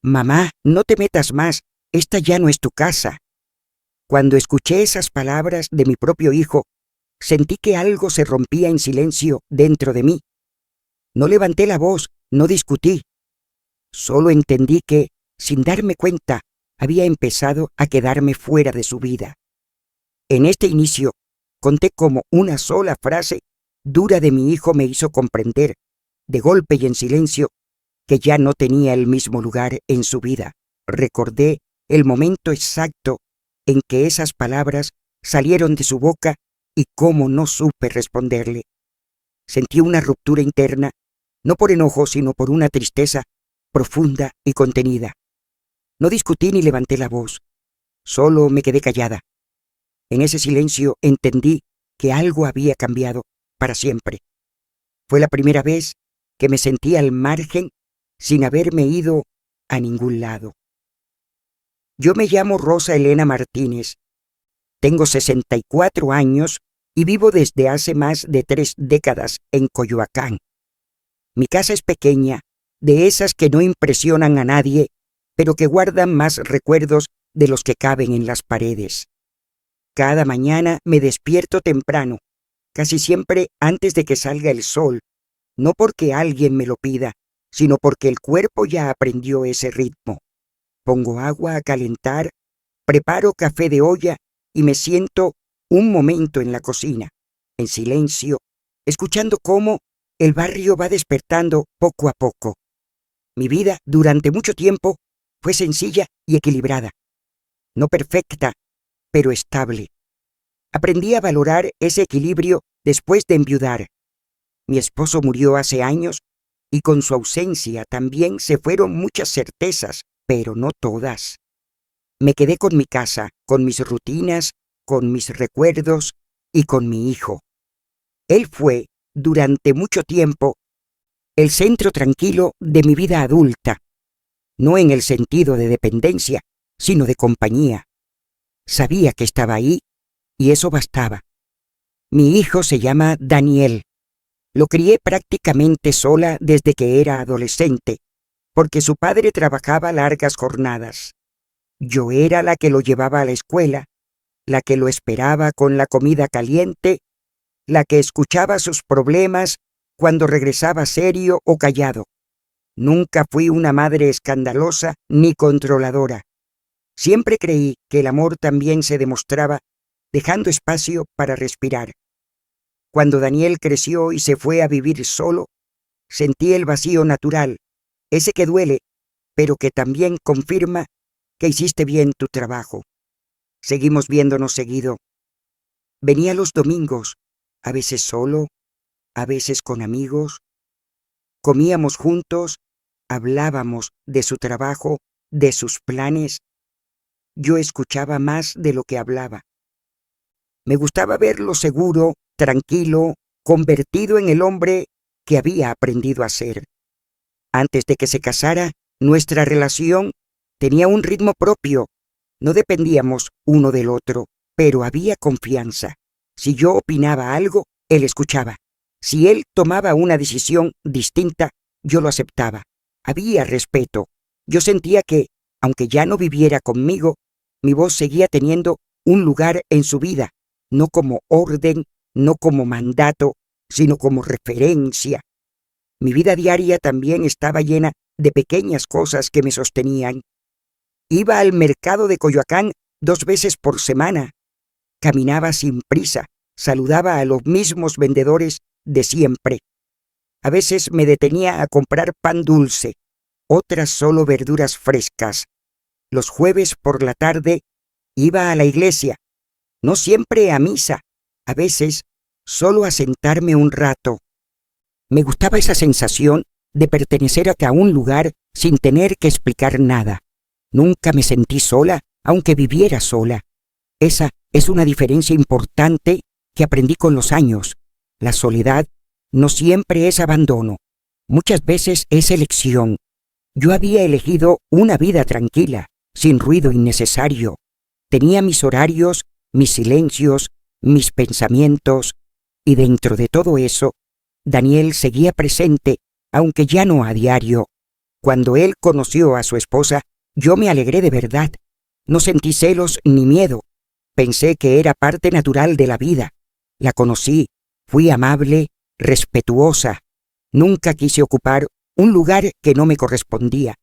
«Mamá, no te metas más, esta ya no es tu casa». Cuando escuché esas palabras de mi propio hijo, sentí que algo se rompía en silencio dentro de mí. No levanté la voz, no discutí. Solo entendí que, sin darme cuenta, había empezado a quedarme fuera de su vida. En este inicio, conté cómo una sola frase dura de mi hijo me hizo comprender, de golpe y en silencio, que ya no tenía el mismo lugar en su vida. Recordé el momento exacto en que esas palabras salieron de su boca y cómo no supe responderle. Sentí una ruptura interna, no por enojo, sino por una tristeza profunda y contenida. No discutí ni levanté la voz, solo me quedé callada. En ese silencio entendí que algo había cambiado para siempre. Fue la primera vez que me sentí al margen sin haberme ido a ningún lado. Yo me llamo Rosa Elena Martínez. Tengo 64 años y vivo desde hace más de 3 décadas en Coyoacán. Mi casa es pequeña, de esas que no impresionan a nadie, pero que guardan más recuerdos de los que caben en las paredes. Cada mañana me despierto temprano, casi siempre antes de que salga el sol, no porque alguien me lo pida, sino porque el cuerpo ya aprendió ese ritmo. Pongo agua a calentar, preparo café de olla y me siento un momento en la cocina, en silencio, escuchando cómo el barrio va despertando poco a poco. Mi vida durante mucho tiempo fue sencilla y equilibrada, no perfecta, pero estable. Aprendí a valorar ese equilibrio después de enviudar. Mi esposo murió hace años y con su ausencia también se fueron muchas certezas, pero no todas. Me quedé con mi casa, con mis rutinas, con mis recuerdos y con mi hijo. Él fue, durante mucho tiempo, el centro tranquilo de mi vida adulta, no en el sentido de dependencia, sino de compañía. Sabía que estaba ahí y eso bastaba. Mi hijo se llama Daniel. Lo crié prácticamente sola desde que era adolescente, porque su padre trabajaba largas jornadas. Yo era la que lo llevaba a la escuela, la que lo esperaba con la comida caliente, la que escuchaba sus problemas cuando regresaba serio o callado. Nunca fui una madre escandalosa ni controladora. Siempre creí que el amor también se demostraba dejando espacio para respirar. Cuando Daniel creció y se fue a vivir solo, sentí el vacío natural, ese que duele, pero que también confirma que hiciste bien tu trabajo. Seguimos viéndonos seguido. Venía los domingos, a veces solo, a veces con amigos. Comíamos juntos, hablábamos de su trabajo, de sus planes. Yo escuchaba más de lo que hablaba. Me gustaba verlo seguro, tranquilo, convertido en el hombre que había aprendido a ser. Antes de que se casara, nuestra relación tenía un ritmo propio. No dependíamos uno del otro, pero había confianza. Si yo opinaba algo, él escuchaba. Si él tomaba una decisión distinta, yo lo aceptaba. Había respeto. Yo sentía que, aunque ya no viviera conmigo, mi voz seguía teniendo un lugar en su vida, no como orden, no como mandato, sino como referencia. Mi vida diaria también estaba llena de pequeñas cosas que me sostenían. Iba al mercado de Coyoacán 2 veces por semana. Caminaba sin prisa, saludaba a los mismos vendedores de siempre. A veces me detenía a comprar pan dulce, otras solo verduras frescas. Los jueves por la tarde iba a la iglesia, no siempre a misa, a veces solo a sentarme un rato. Me gustaba esa sensación de pertenecer a un lugar sin tener que explicar nada. Nunca me sentí sola, aunque viviera sola. Esa es una diferencia importante que aprendí con los años. La soledad no siempre es abandono. Muchas veces es elección. Yo había elegido una vida tranquila, sin ruido innecesario. Tenía mis horarios, mis silencios, mis pensamientos, y dentro de todo eso, Daniel seguía presente, aunque ya no a diario. Cuando él conoció a su esposa, yo me alegré de verdad. No sentí celos ni miedo. Pensé que era parte natural de la vida. La conocí, fui amable, respetuosa. Nunca quise ocupar un lugar que no me correspondía.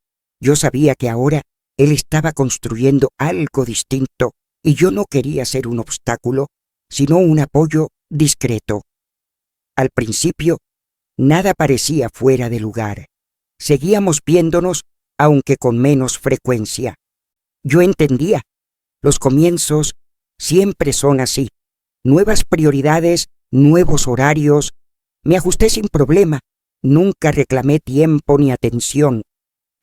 Yo sabía que ahora él estaba construyendo algo distinto y yo no quería ser un obstáculo, sino un apoyo discreto. Al principio, nada parecía fuera de lugar. Seguíamos viéndonos, aunque con menos frecuencia. Yo entendía. Los comienzos siempre son así. Nuevas prioridades, nuevos horarios. Me ajusté sin problema. Nunca reclamé tiempo ni atención.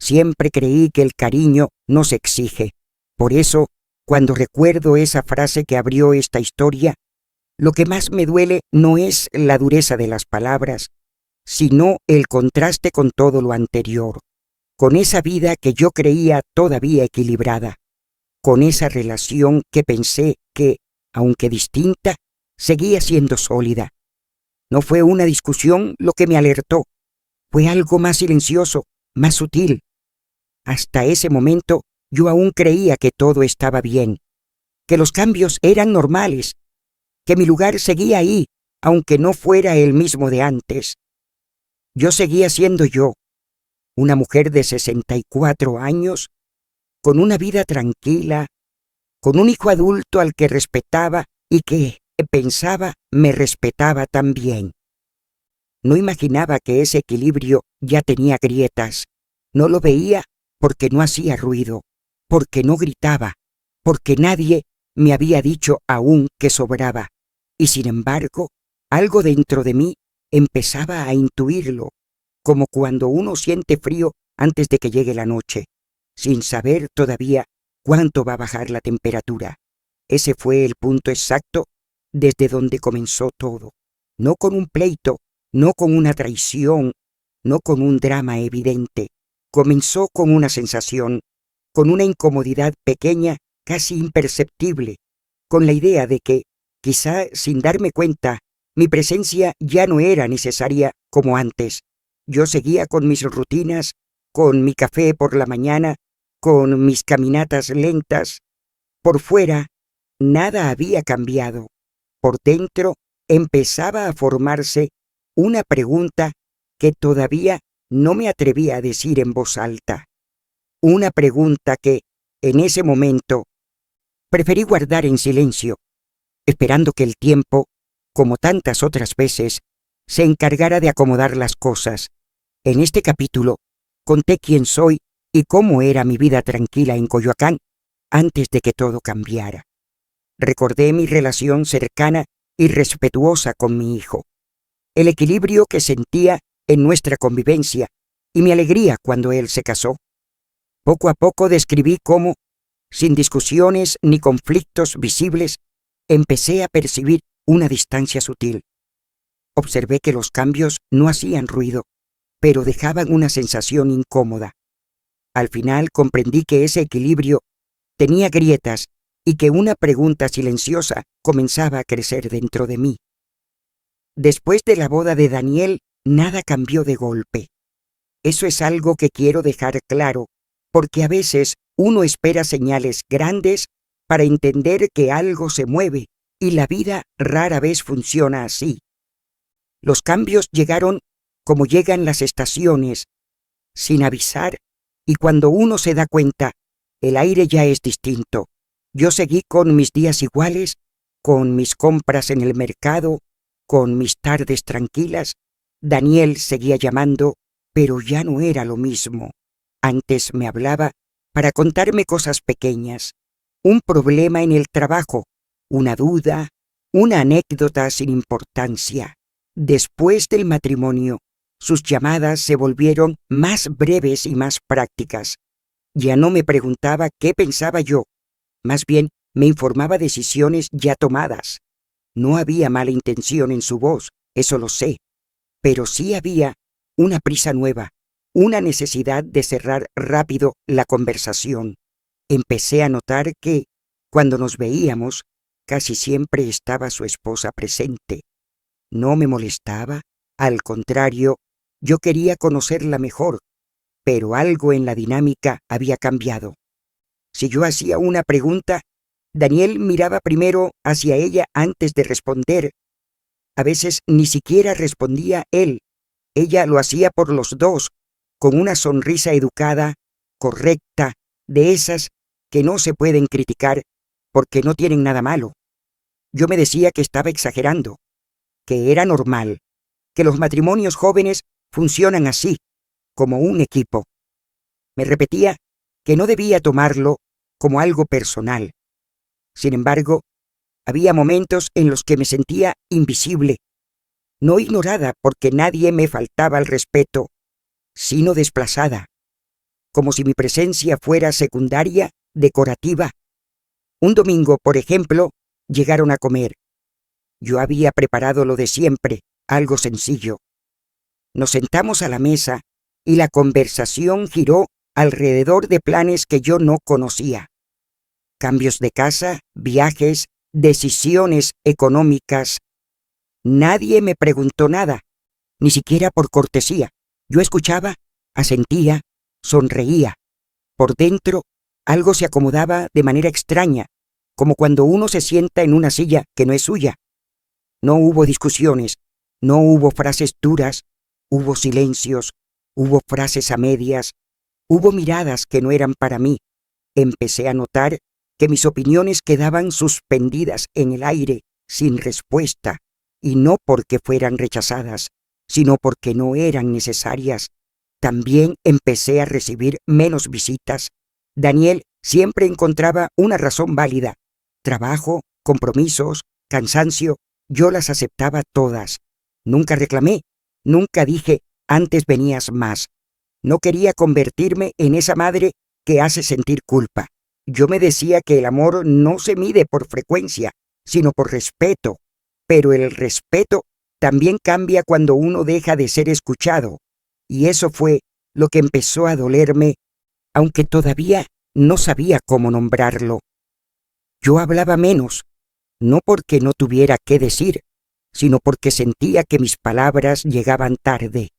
Siempre creí que el cariño no se exige. Por eso, cuando recuerdo esa frase que abrió esta historia, lo que más me duele no es la dureza de las palabras, sino el contraste con todo lo anterior, con esa vida que yo creía todavía equilibrada, con esa relación que pensé que, aunque distinta, seguía siendo sólida. No fue una discusión lo que me alertó, fue algo más silencioso, más sutil. Hasta ese momento yo aún creía que todo estaba bien, que los cambios eran normales, que mi lugar seguía ahí, aunque no fuera el mismo de antes. Yo seguía siendo yo, una mujer de 64 años, con una vida tranquila, con un hijo adulto al que respetaba y que, pensaba, me respetaba también. No imaginaba que ese equilibrio ya tenía grietas. No lo veía porque no hacía ruido, porque no gritaba, porque nadie me había dicho aún que sobraba. Y sin embargo, algo dentro de mí empezaba a intuirlo, como cuando uno siente frío antes de que llegue la noche, sin saber todavía cuánto va a bajar la temperatura. Ese fue el punto exacto desde donde comenzó todo. No con un pleito, no con una traición, no con un drama evidente. Comenzó con una sensación, con una incomodidad pequeña, casi imperceptible, con la idea de que, quizá sin darme cuenta, mi presencia ya no era necesaria como antes. Yo seguía con mis rutinas, con mi café por la mañana, con mis caminatas lentas. Por fuera, nada había cambiado. Por dentro, empezaba a formarse una pregunta que todavía no me atrevía a decir en voz alta. Una pregunta que, en ese momento, preferí guardar en silencio, esperando que el tiempo, como tantas otras veces, se encargara de acomodar las cosas. En este capítulo, conté quién soy y cómo era mi vida tranquila en Coyoacán antes de que todo cambiara. Recordé mi relación cercana y respetuosa con mi hijo, el equilibrio que sentía en nuestra convivencia y mi alegría cuando él se casó. Poco a poco describí cómo, sin discusiones ni conflictos visibles, empecé a percibir una distancia sutil. Observé que los cambios no hacían ruido, pero dejaban una sensación incómoda. Al final comprendí que ese equilibrio tenía grietas y que una pregunta silenciosa comenzaba a crecer dentro de mí. Después de la boda de Daniel, nada cambió de golpe. Eso es algo que quiero dejar claro, porque a veces uno espera señales grandes para entender que algo se mueve, y la vida rara vez funciona así. Los cambios llegaron como llegan las estaciones, sin avisar, y cuando uno se da cuenta, el aire ya es distinto. Yo seguí con mis días iguales, con mis compras en el mercado, con mis tardes tranquilas. Daniel seguía llamando, pero ya no era lo mismo. Antes me hablaba para contarme cosas pequeñas, un problema en el trabajo, una duda, una anécdota sin importancia. Después del matrimonio, sus llamadas se volvieron más breves y más prácticas. Ya no me preguntaba qué pensaba yo, más bien me informaba de decisiones ya tomadas. No había mala intención en su voz, eso lo sé, pero sí había una prisa nueva, una necesidad de cerrar rápido la conversación. Empecé a notar que, cuando nos veíamos, casi siempre estaba su esposa presente. No me molestaba, al contrario, yo quería conocerla mejor, pero algo en la dinámica había cambiado. Si yo hacía una pregunta, Daniel miraba primero hacia ella antes de responder. A veces ni siquiera respondía él. Ella lo hacía por los dos, con una sonrisa educada, correcta, de esas que no se pueden criticar porque no tienen nada malo. Yo me decía que estaba exagerando, que era normal, que los matrimonios jóvenes funcionan así, como un equipo. Me repetía que no debía tomarlo como algo personal. Sin embargo, había momentos en los que me sentía invisible, no ignorada porque nadie me faltaba al respeto, sino desplazada, como si mi presencia fuera secundaria, decorativa. Un domingo, por ejemplo, llegaron a comer. Yo había preparado lo de siempre, algo sencillo. Nos sentamos a la mesa y la conversación giró alrededor de planes que yo no conocía. Cambios de casa, viajes, decisiones económicas. Nadie me preguntó nada, ni siquiera por cortesía. Yo escuchaba, asentía, sonreía. Por dentro, algo se acomodaba de manera extraña, como cuando uno se sienta en una silla que no es suya. No hubo discusiones, no hubo frases duras, hubo silencios, hubo frases a medias, hubo miradas que no eran para mí. Empecé a notar que mis opiniones quedaban suspendidas en el aire, sin respuesta, y no porque fueran rechazadas, sino porque no eran necesarias. También empecé a recibir menos visitas. Daniel siempre encontraba una razón válida. Trabajo, compromisos, cansancio, yo las aceptaba todas. Nunca reclamé, nunca dije, antes venías más. No quería convertirme en esa madre que hace sentir culpa. Yo me decía que el amor no se mide por frecuencia, sino por respeto. Pero el respeto también cambia cuando uno deja de ser escuchado. Y eso fue lo que empezó a dolerme, aunque todavía no sabía cómo nombrarlo. Yo hablaba menos, no porque no tuviera qué decir, sino porque sentía que mis palabras llegaban tarde,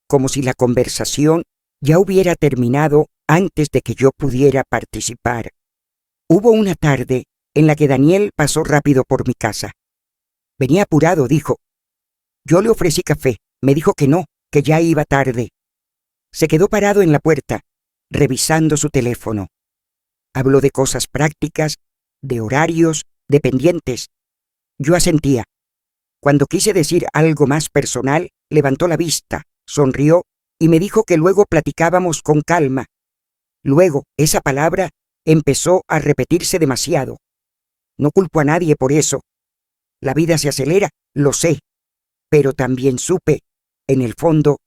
como si la conversación ya hubiera terminado antes de que yo pudiera participar. Hubo una tarde en la que Daniel pasó rápido por mi casa. Venía apurado, dijo. Yo le ofrecí café, me dijo que no, que ya iba tarde. Se quedó parado en la puerta, revisando su teléfono. Habló de cosas prácticas, de horarios, de pendientes. Yo asentía. Cuando quise decir algo más personal, levantó la vista, sonrió y me dijo que luego platicábamos con calma. Luego, esa palabra empezó a repetirse demasiado. No culpo a nadie por eso. La vida se acelera, lo sé, pero también supe, en el fondo,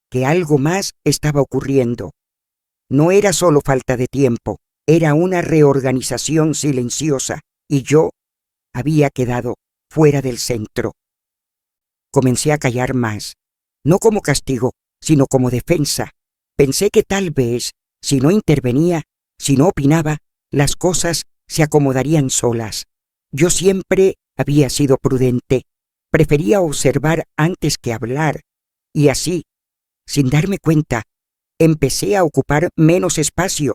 que algo más estaba ocurriendo. No era solo falta de tiempo, era una reorganización silenciosa, y yo había quedado fuera del centro. Comencé a callar más, no como castigo, sino como defensa. Pensé que tal vez, si no intervenía, si no opinaba, las cosas se acomodarían solas. Yo siempre había sido prudente, prefería observar antes que hablar, y así, sin darme cuenta, empecé a ocupar menos espacio,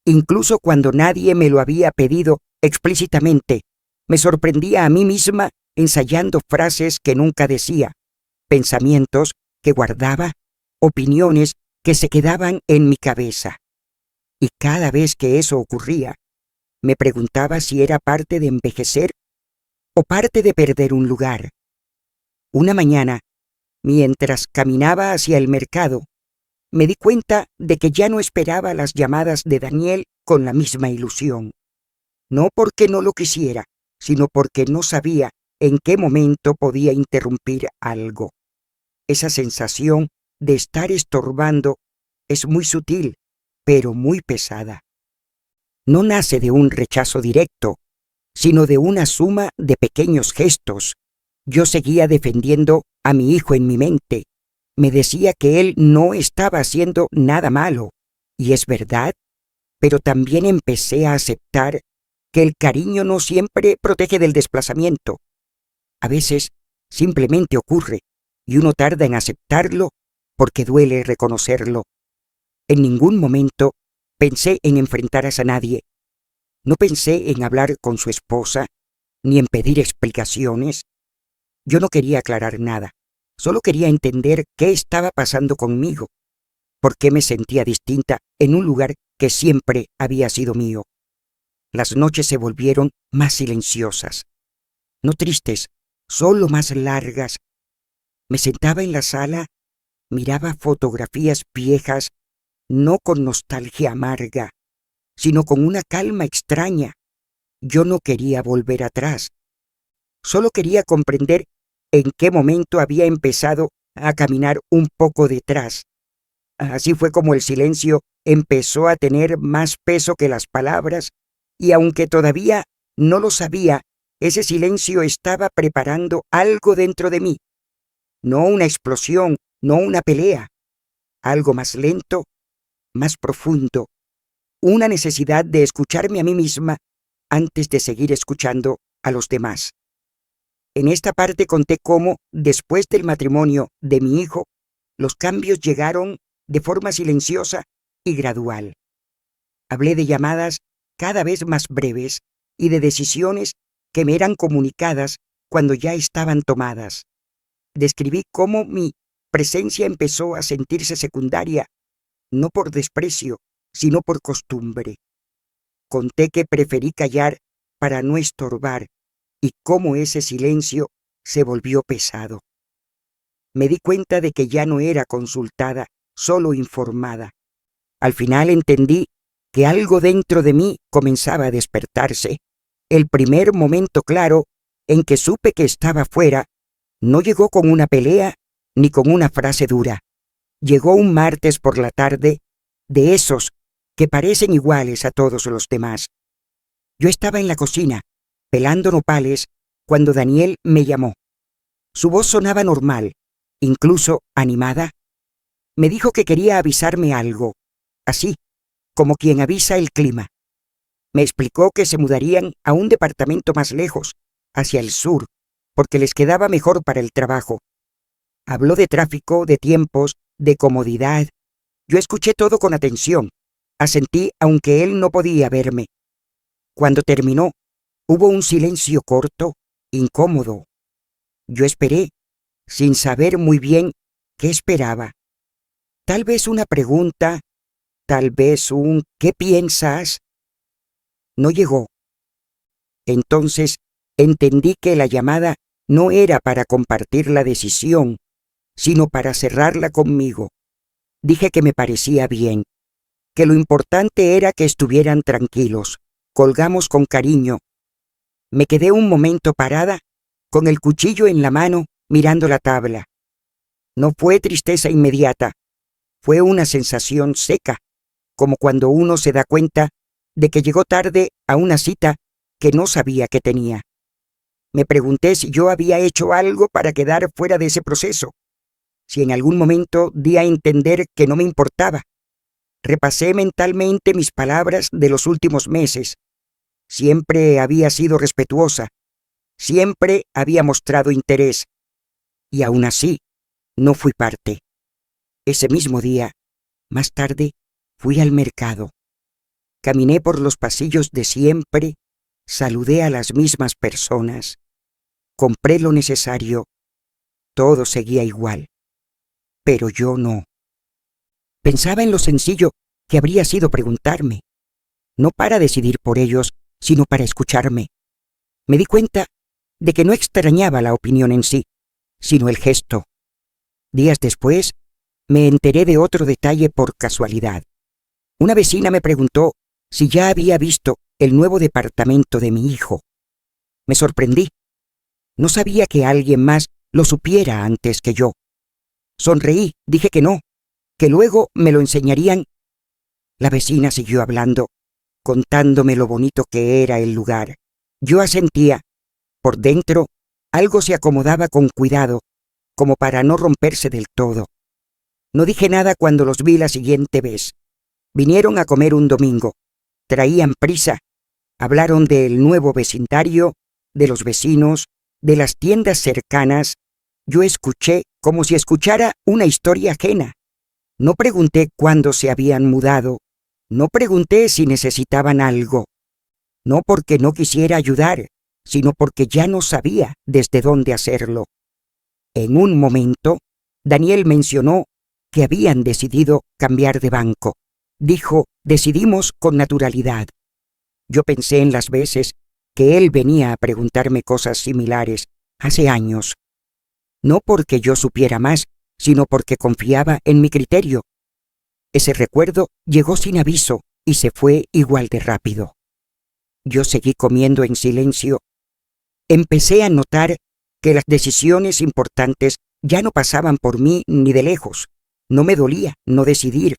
incluso cuando nadie me lo había pedido explícitamente. Me sorprendía a mí misma ensayando frases que nunca decía, pensamientos que guardaba, opiniones que se quedaban en mi cabeza. Y cada vez que eso ocurría, me preguntaba si era parte de envejecer o parte de perder un lugar. Una mañana, mientras caminaba hacia el mercado, me di cuenta de que ya no esperaba las llamadas de Daniel con la misma ilusión. No porque no lo quisiera, sino porque no sabía en qué momento podía interrumpir algo. Esa sensación de estar estorbando es muy sutil, pero muy pesada. No nace de un rechazo directo, sino de una suma de pequeños gestos. Yo seguía defendiendo a mi hijo en mi mente. Me decía que él no estaba haciendo nada malo, y es verdad, pero también empecé a aceptar que el cariño no siempre protege del desplazamiento. A veces simplemente ocurre, y uno tarda en aceptarlo porque duele reconocerlo. En ningún momento pensé en enfrentar a nadie. No pensé en hablar con su esposa, ni en pedir explicaciones. Yo no quería aclarar nada. Solo quería entender qué estaba pasando conmigo, por qué me sentía distinta en un lugar que siempre había sido mío. Las noches se volvieron más silenciosas, no tristes, solo más largas. Me sentaba en la sala, miraba fotografías viejas, no con nostalgia amarga, sino con una calma extraña. Yo no quería volver atrás. Solo quería comprender en qué momento había empezado a caminar un poco detrás. Así fue como el silencio empezó a tener más peso que las palabras, y aunque todavía no lo sabía, ese silencio estaba preparando algo dentro de mí. No una explosión, no una pelea, algo más lento, más profundo, una necesidad de escucharme a mí misma antes de seguir escuchando a los demás. En esta parte conté cómo, después del matrimonio de mi hijo, los cambios llegaron de forma silenciosa y gradual. Hablé de llamadas cada vez más breves y de decisiones que me eran comunicadas cuando ya estaban tomadas. Describí cómo mi presencia empezó a sentirse secundaria, no por desprecio, sino por costumbre. Conté que preferí callar para no estorbar y cómo ese silencio se volvió pesado. Me di cuenta de que ya no era consultada, solo informada. Al final entendí que algo dentro de mí comenzaba a despertarse. El primer momento claro en que supe que estaba fuera no llegó con una pelea ni con una frase dura. Llegó un martes por la tarde, de esos que parecen iguales a todos los demás. Yo estaba en la cocina, pelando nopales, cuando Daniel me llamó. Su voz sonaba normal, incluso animada. Me dijo que quería avisarme algo, así, como quien avisa el clima. Me explicó que se mudarían a un departamento más lejos, hacia el sur, porque les quedaba mejor para el trabajo. Habló de tráfico, de tiempos, de comodidad. Yo escuché todo con atención, asentí aunque él no podía verme. Cuando terminó, hubo un silencio corto, incómodo. Yo esperé, sin saber muy bien qué esperaba. Tal vez una pregunta, tal vez un ¿qué piensas? No llegó. Entonces entendí que la llamada no era para compartir la decisión, sino para cerrarla conmigo. Dije que me parecía bien, que lo importante era que estuvieran tranquilos. Colgamos con cariño. Me quedé un momento parada, con el cuchillo en la mano, mirando la tabla. No fue tristeza inmediata, fue una sensación seca, como cuando uno se da cuenta de que llegó tarde a una cita que no sabía que tenía. Me pregunté si yo había hecho algo para quedar fuera de ese proceso, si en algún momento di a entender que no me importaba. Repasé mentalmente mis palabras de los últimos meses. Siempre había sido respetuosa, siempre había mostrado interés, y aún así no fui parte. Ese mismo día, más tarde, fui al mercado. Caminé por los pasillos de siempre, saludé a las mismas personas, compré lo necesario, todo seguía igual, pero yo no. Pensaba en lo sencillo que habría sido preguntarme, no para decidir por ellos, sino para escucharme. Me di cuenta de que no extrañaba la opinión en sí, sino el gesto. Días después, me enteré de otro detalle por casualidad. Una vecina me preguntó si ya había visto el nuevo departamento de mi hijo. Me sorprendí. No sabía que alguien más lo supiera antes que yo. Sonreí, dije que no, que luego me lo enseñarían. La vecina siguió hablando, contándome lo bonito que era el lugar. Yo asentía. Por dentro, algo se acomodaba con cuidado, como para no romperse del todo. No dije nada cuando los vi la siguiente vez. Vinieron a comer un domingo. Traían prisa. Hablaron del nuevo vecindario, de los vecinos, de las tiendas cercanas. Yo escuché como si escuchara una historia ajena. No pregunté cuándo se habían mudado. No pregunté si necesitaban algo. No porque no quisiera ayudar, sino porque ya no sabía desde dónde hacerlo. En un momento, Daniel mencionó que habían decidido cambiar de banco. Dijo, decidimos con naturalidad. Yo pensé en las veces que él venía a preguntarme cosas similares hace años. No porque yo supiera más, sino porque confiaba en mi criterio. Ese recuerdo llegó sin aviso y se fue igual de rápido. Yo seguí comiendo en silencio. Empecé a notar que las decisiones importantes ya no pasaban por mí ni de lejos. No me dolía no decidir.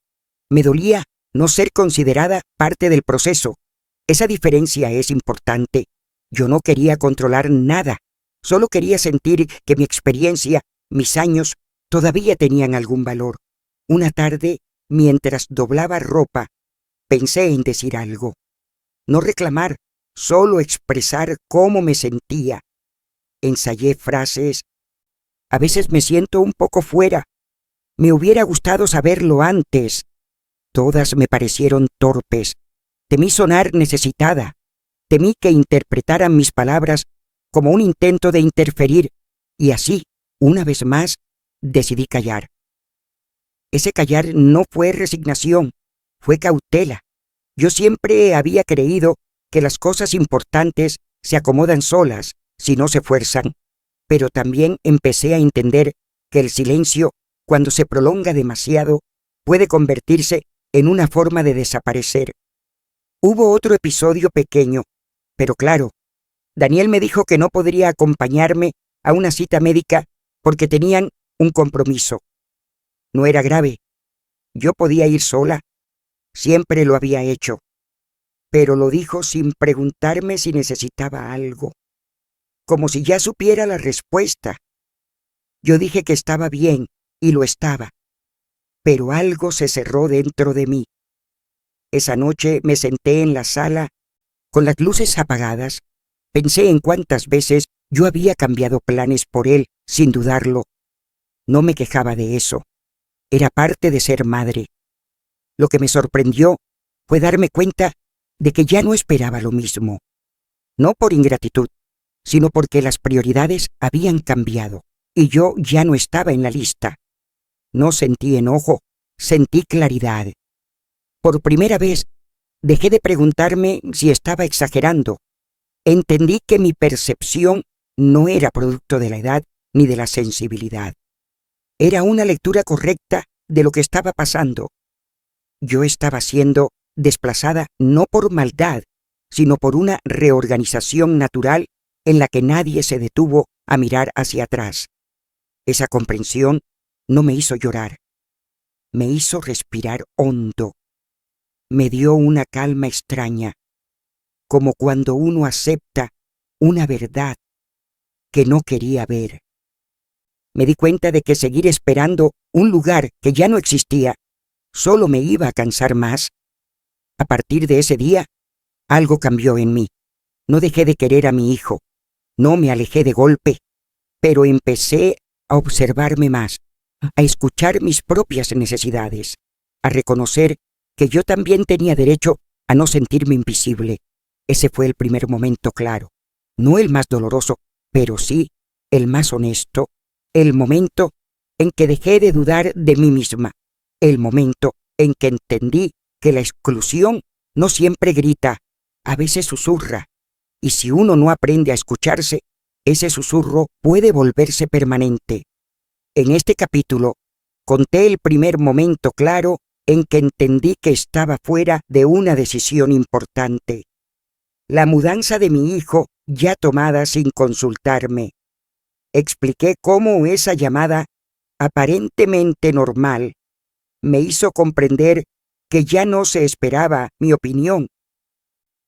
Me dolía no ser considerada parte del proceso. Esa diferencia es importante. Yo no quería controlar nada. Solo quería sentir que mi experiencia, mis años, todavía tenían algún valor. Una tarde, mientras doblaba ropa, pensé en decir algo. No reclamar, solo expresar cómo me sentía. Ensayé frases. A veces me siento un poco fuera. Me hubiera gustado saberlo antes. Todas me parecieron torpes. Temí sonar necesitada. Temí que interpretaran mis palabras como un intento de interferir, y así, una vez más, decidí callar. Ese callar no fue resignación, fue cautela. Yo siempre había creído que las cosas importantes se acomodan solas, si no se fuerzan, pero también empecé a entender que el silencio, cuando se prolonga demasiado, puede convertirse en una forma de desaparecer. Hubo otro episodio pequeño, pero claro, Daniel me dijo que no podría acompañarme a una cita médica porque tenían un compromiso. No era grave. Yo podía ir sola. Siempre lo había hecho. Pero lo dijo sin preguntarme si necesitaba algo. Como si ya supiera la respuesta. Yo dije que estaba bien, y lo estaba. Pero algo se cerró dentro de mí. Esa noche me senté en la sala, con las luces apagadas. Pensé en cuántas veces yo había cambiado planes por él, sin dudarlo. No me quejaba de eso. Era parte de ser madre. Lo que me sorprendió fue darme cuenta de que ya no esperaba lo mismo. No por ingratitud, sino porque las prioridades habían cambiado, y yo ya no estaba en la lista. No sentí enojo, sentí claridad. Por primera vez, dejé de preguntarme si estaba exagerando. Entendí que mi percepción no era producto de la edad ni de la sensibilidad. Era una lectura correcta de lo que estaba pasando. Yo estaba siendo desplazada no por maldad, sino por una reorganización natural en la que nadie se detuvo a mirar hacia atrás. Esa comprensión no me hizo llorar. Me hizo respirar hondo. Me dio una calma extraña, como cuando uno acepta una verdad que no quería ver. Me di cuenta de que seguir esperando un lugar que ya no existía solo me iba a cansar más. A partir de ese día, algo cambió en mí. No dejé de querer a mi hijo. No me alejé de golpe, pero empecé a observarme más, a escuchar mis propias necesidades, a reconocer que yo también tenía derecho a no sentirme invisible. Ese fue el primer momento claro, no el más doloroso, pero sí el más honesto, el momento en que dejé de dudar de mí misma, el momento en que entendí que la exclusión no siempre grita, a veces susurra, y si uno no aprende a escucharse, ese susurro puede volverse permanente. En este capítulo, conté el primer momento claro en que entendí que estaba fuera de una decisión importante. La mudanza de mi hijo ya tomada sin consultarme. Expliqué cómo esa llamada, aparentemente normal, me hizo comprender que ya no se esperaba mi opinión.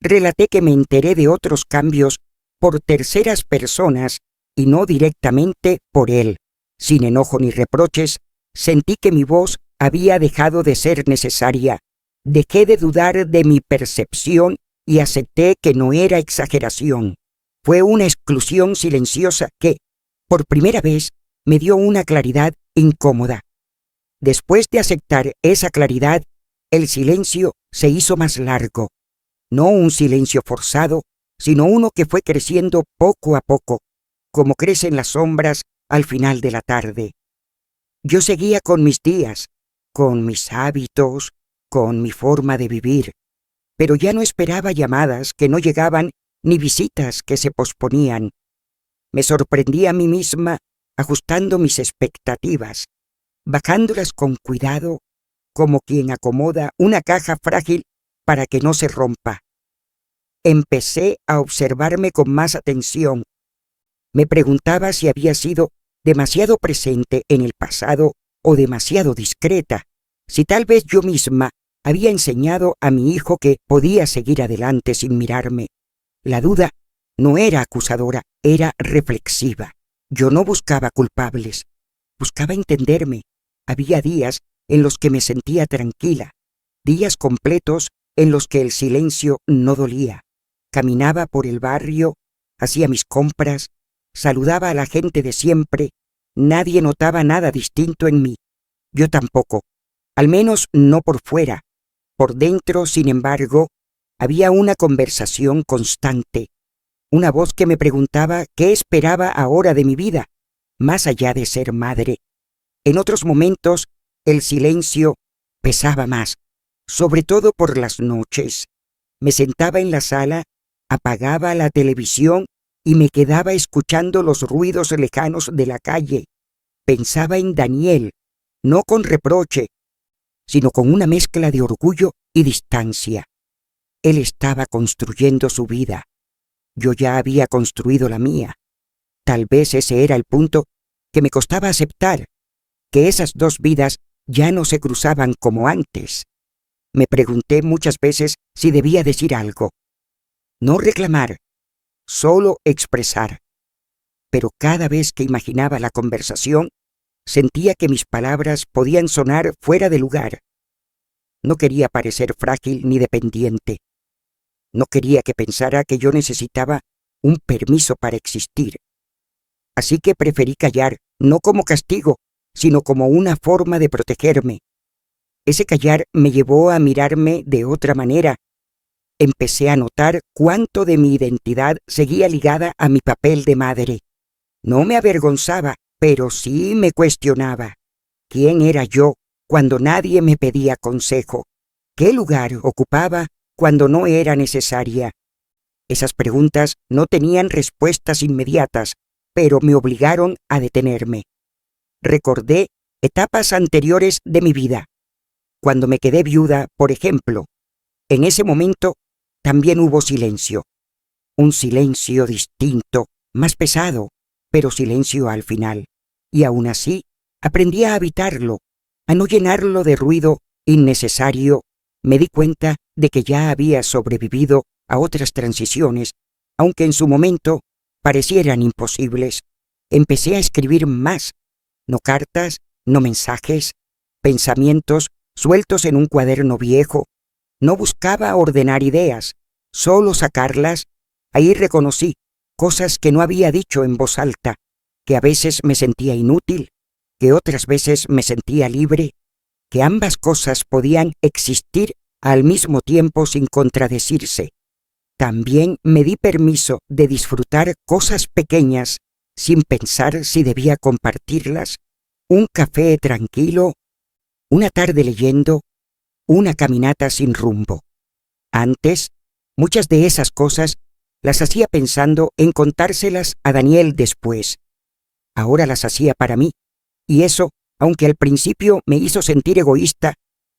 Relaté que me enteré de otros cambios por terceras personas y no directamente por él. Sin enojo ni reproches, sentí que mi voz había dejado de ser necesaria. Dejé de dudar de mi percepción y acepté que no era exageración. Fue una exclusión silenciosa que, por primera vez, me dio una claridad incómoda. Después de aceptar esa claridad, el silencio se hizo más largo. No un silencio forzado, sino uno que fue creciendo poco a poco, como crecen las sombras al final de la tarde. Yo seguía con mis días, con mis hábitos, con mi forma de vivir, pero ya no esperaba llamadas que no llegaban ni visitas que se posponían. Me sorprendí a mí misma ajustando mis expectativas, bajándolas con cuidado, como quien acomoda una caja frágil para que no se rompa. Empecé a observarme con más atención. Me preguntaba si había sido demasiado presente en el pasado o demasiado discreta, si tal vez yo misma había enseñado a mi hijo que podía seguir adelante sin mirarme. La duda no era acusadora, era reflexiva. Yo no buscaba culpables, buscaba entenderme. Había días en los que me sentía tranquila, días completos en los que el silencio no dolía. Caminaba por el barrio, hacía mis compras, saludaba a la gente de siempre. Nadie notaba nada distinto en mí. Yo tampoco, al menos no por fuera. Por dentro, sin embargo, había una conversación constante, una voz que me preguntaba qué esperaba ahora de mi vida, más allá de ser madre. En otros momentos, el silencio pesaba más, sobre todo por las noches. Me sentaba en la sala, apagaba la televisión y me quedaba escuchando los ruidos lejanos de la calle. Pensaba en Daniel, no con reproche, sino con una mezcla de orgullo y distancia. Él estaba construyendo su vida. Yo ya había construido la mía. Tal vez ese era el punto que me costaba aceptar, que esas dos vidas ya no se cruzaban como antes. Me pregunté muchas veces si debía decir algo. No reclamar, solo expresar. Pero cada vez que imaginaba la conversación, sentía que mis palabras podían sonar fuera de lugar. No quería parecer frágil ni dependiente. No quería que pensara que yo necesitaba un permiso para existir. Así que preferí callar, no como castigo, sino como una forma de protegerme. Ese callar me llevó a mirarme de otra manera. Empecé a notar cuánto de mi identidad seguía ligada a mi papel de madre. No me avergonzaba, pero sí me cuestionaba. ¿Quién era yo cuando nadie me pedía consejo? ¿Qué lugar ocupaba cuando no era necesaria? Esas preguntas no tenían respuestas inmediatas, pero me obligaron a detenerme. Recordé etapas anteriores de mi vida. Cuando me quedé viuda, por ejemplo, en ese momento también hubo silencio. Un silencio distinto, más pesado, pero silencio al final. Y aún así, aprendí a habitarlo, a no llenarlo de ruido innecesario. Me di cuenta de que ya había sobrevivido a otras transiciones, aunque en su momento parecieran imposibles. Empecé a escribir más, no cartas, no mensajes, pensamientos sueltos en un cuaderno viejo. No buscaba ordenar ideas, solo sacarlas. Ahí reconocí cosas que no había dicho en voz alta, que a veces me sentía inútil, que otras veces me sentía libre, que ambas cosas podían existir al mismo tiempo sin contradecirse. También me di permiso de disfrutar cosas pequeñas sin pensar si debía compartirlas. Un café tranquilo, una tarde leyendo, una caminata sin rumbo. Antes, muchas de esas cosas las hacía pensando en contárselas a Daniel después. Ahora las hacía para mí, y eso, aunque al principio me hizo sentir egoísta,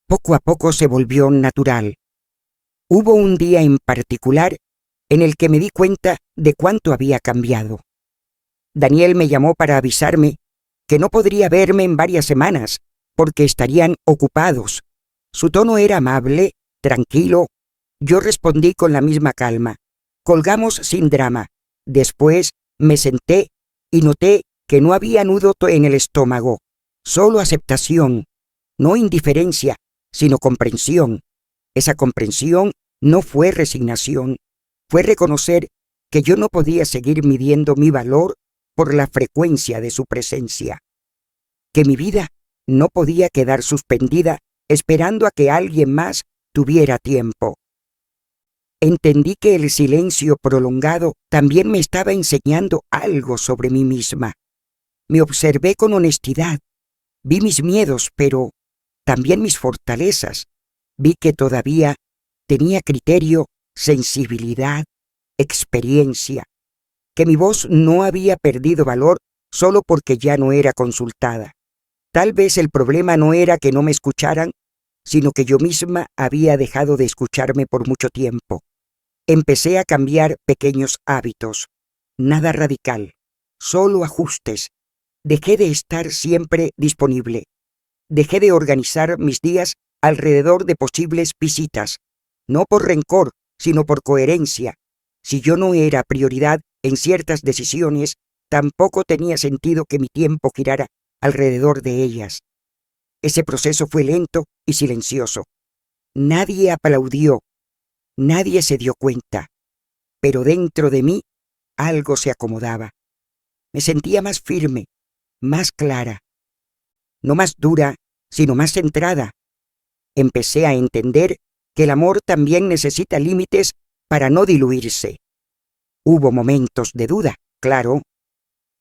poco a poco se volvió natural. Hubo un día en particular en el que me di cuenta de cuánto había cambiado. Daniel me llamó para avisarme que no podría verme en varias semanas, porque estarían ocupados. Su tono era amable, tranquilo. Yo respondí con la misma calma. Colgamos sin drama. Después me senté y noté que no había nudo en el estómago, solo aceptación, no indiferencia, sino comprensión. Esa comprensión no fue resignación, fue reconocer que yo no podía seguir midiendo mi valor por la frecuencia de su presencia, que mi vida No podía quedar suspendida esperando a que alguien más tuviera tiempo. Entendí que el silencio prolongado también me estaba enseñando algo sobre mí misma. Me observé con honestidad. Vi mis miedos, pero también mis fortalezas. Vi que todavía tenía criterio, sensibilidad, experiencia, que mi voz no había perdido valor solo porque ya no era consultada. Tal vez el problema no era que no me escucharan, sino que yo misma había dejado de escucharme por mucho tiempo. Empecé a cambiar pequeños hábitos, nada radical, solo ajustes. Dejé de estar siempre disponible. Dejé de organizar mis días alrededor de posibles visitas, no por rencor, sino por coherencia. Si yo no era prioridad en ciertas decisiones, tampoco tenía sentido que mi tiempo girara alrededor de ellas. Ese proceso fue lento y silencioso. Nadie aplaudió, nadie se dio cuenta, pero dentro de mí algo se acomodaba. Me sentía más firme, más clara, no más dura, sino más centrada. Empecé a entender que el amor también necesita límites para no diluirse. Hubo momentos de duda, claro.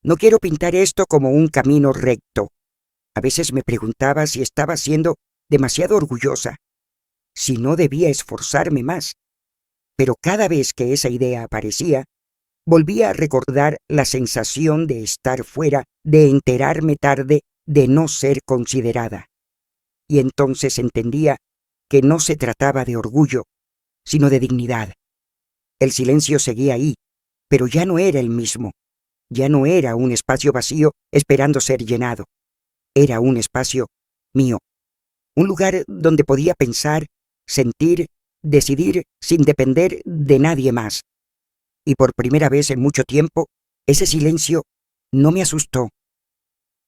No quiero pintar esto como un camino recto. A veces me preguntaba si estaba siendo demasiado orgullosa, si no debía esforzarme más. Pero cada vez que esa idea aparecía, volvía a recordar la sensación de estar fuera, de enterarme tarde, de no ser considerada. Y entonces entendía que no se trataba de orgullo, sino de dignidad. El silencio seguía ahí, pero ya no era el mismo. Ya no era un espacio vacío esperando ser llenado. Era un espacio mío, un lugar donde podía pensar, sentir, decidir sin depender de nadie más. Y por primera vez en mucho tiempo, ese silencio no me asustó.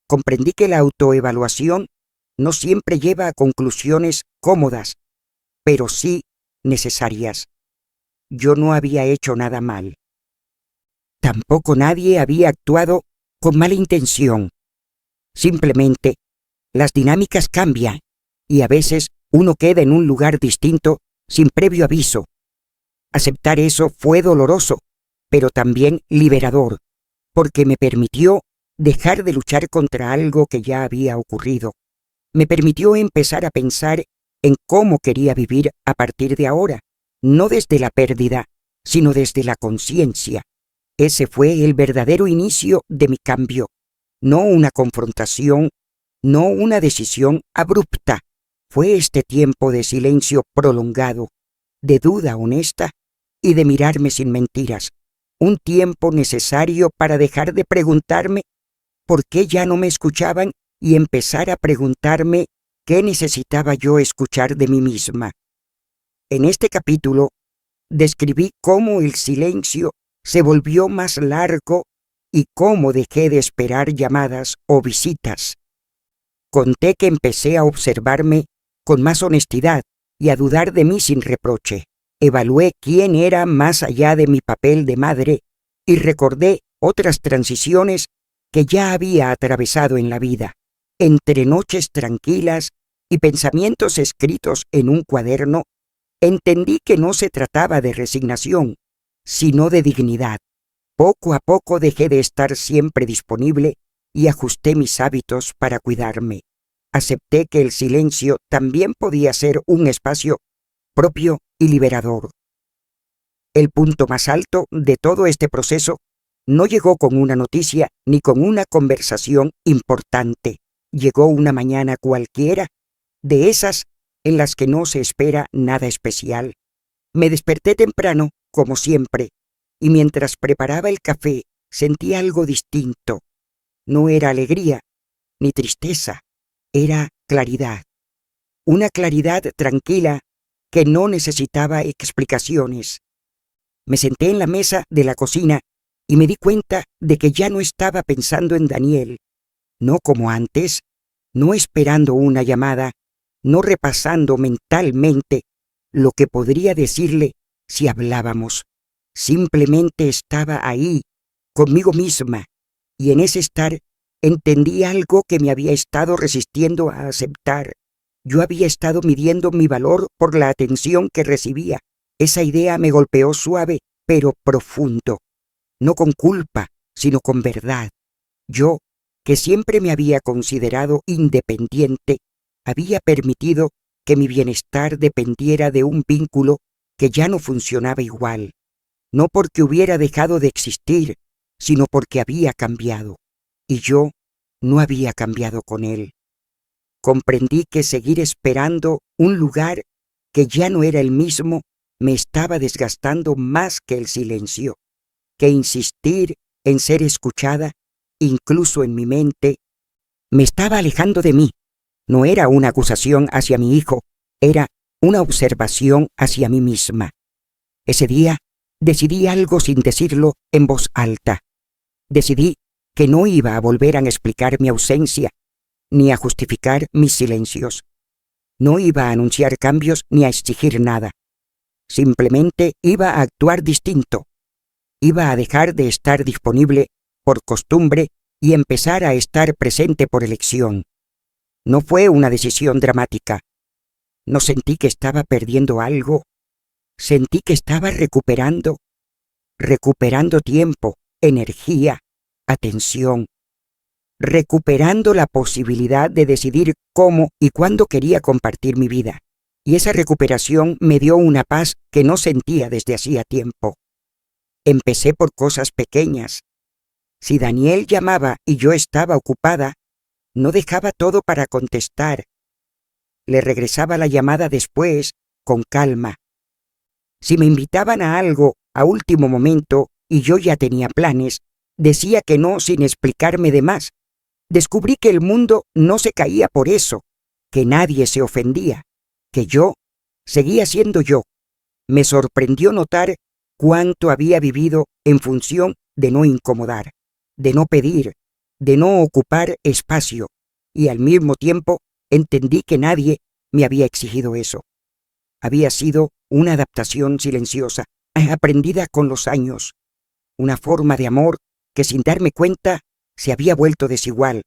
Comprendí que la autoevaluación no siempre lleva a conclusiones cómodas, pero sí necesarias. Yo no había hecho nada mal. Tampoco nadie había actuado con mala intención. Simplemente, las dinámicas cambian y a veces uno queda en un lugar distinto sin previo aviso. Aceptar eso fue doloroso, pero también liberador, porque me permitió dejar de luchar contra algo que ya había ocurrido. Me permitió empezar a pensar en cómo quería vivir a partir de ahora, no desde la pérdida, sino desde la conciencia. Ese fue el verdadero inicio de mi cambio, no una confrontación, no una decisión abrupta. Fue este tiempo de silencio prolongado, de duda honesta y de mirarme sin mentiras. Un tiempo necesario para dejar de preguntarme por qué ya no me escuchaban y empezar a preguntarme qué necesitaba yo escuchar de mí misma. En este capítulo describí cómo el silencio se volvió más largo y cómo dejé de esperar llamadas o visitas. Conté que empecé a observarme con más honestidad y a dudar de mí sin reproche. Evalué quién era más allá de mi papel de madre y recordé otras transiciones que ya había atravesado en la vida. Entre noches tranquilas y pensamientos escritos en un cuaderno, entendí que no se trataba de resignación, sino de dignidad. Poco a poco dejé de estar siempre disponible y ajusté mis hábitos para cuidarme. Acepté que el silencio también podía ser un espacio propio y liberador. El punto más alto de todo este proceso no llegó con una noticia ni con una conversación importante. Llegó una mañana cualquiera, de esas en las que no se espera nada especial. Me desperté temprano, como siempre, y mientras preparaba el café sentí algo distinto. No era alegría, ni tristeza, era claridad. Una claridad tranquila que no necesitaba explicaciones. Me senté en la mesa de la cocina y me di cuenta de que ya no estaba pensando en Daniel, no como antes, no esperando una llamada, no repasando mentalmente lo que podría decirle si hablábamos. Simplemente estaba ahí, conmigo misma, y en ese estar entendí algo que me había estado resistiendo a aceptar. Yo había estado midiendo mi valor por la atención que recibía. Esa idea me golpeó suave, pero profundo. No con culpa, sino con verdad. Yo, que siempre me había considerado independiente, había permitido que mi bienestar dependiera de un vínculo que ya no funcionaba igual. No porque hubiera dejado de existir, sino porque había cambiado. Y yo no había cambiado con él. Comprendí que seguir esperando un lugar que ya no era el mismo me estaba desgastando más que el silencio, que insistir en ser escuchada, incluso en mi mente, me estaba alejando de mí. No era una acusación hacia mi hijo, era una observación hacia mí misma. Ese día decidí algo sin decirlo en voz alta. Decidí que no iba a volver a explicar mi ausencia, ni a justificar mis silencios. No iba a anunciar cambios ni a exigir nada. Simplemente iba a actuar distinto. Iba a dejar de estar disponible por costumbre y empezar a estar presente por elección. No fue una decisión dramática. No sentí que estaba perdiendo algo. Sentí que estaba recuperando tiempo, energía, atención, recuperando la posibilidad de decidir cómo y cuándo quería compartir mi vida. Y esa recuperación me dio una paz que no sentía desde hacía tiempo. Empecé por cosas pequeñas. Si Daniel llamaba y yo estaba ocupada, no dejaba todo para contestar. Le regresaba la llamada después, con calma. Si me invitaban a algo a último momento y yo ya tenía planes, decía que no sin explicarme de más. Descubrí que el mundo no se caía por eso, que nadie se ofendía, que yo seguía siendo yo. Me sorprendió notar cuánto había vivido en función de no incomodar, de no pedir, de no ocupar espacio, y al mismo tiempo entendí que nadie me había exigido eso. Había sido una adaptación silenciosa, aprendida con los años, una forma de amor que sin darme cuenta se había vuelto desigual.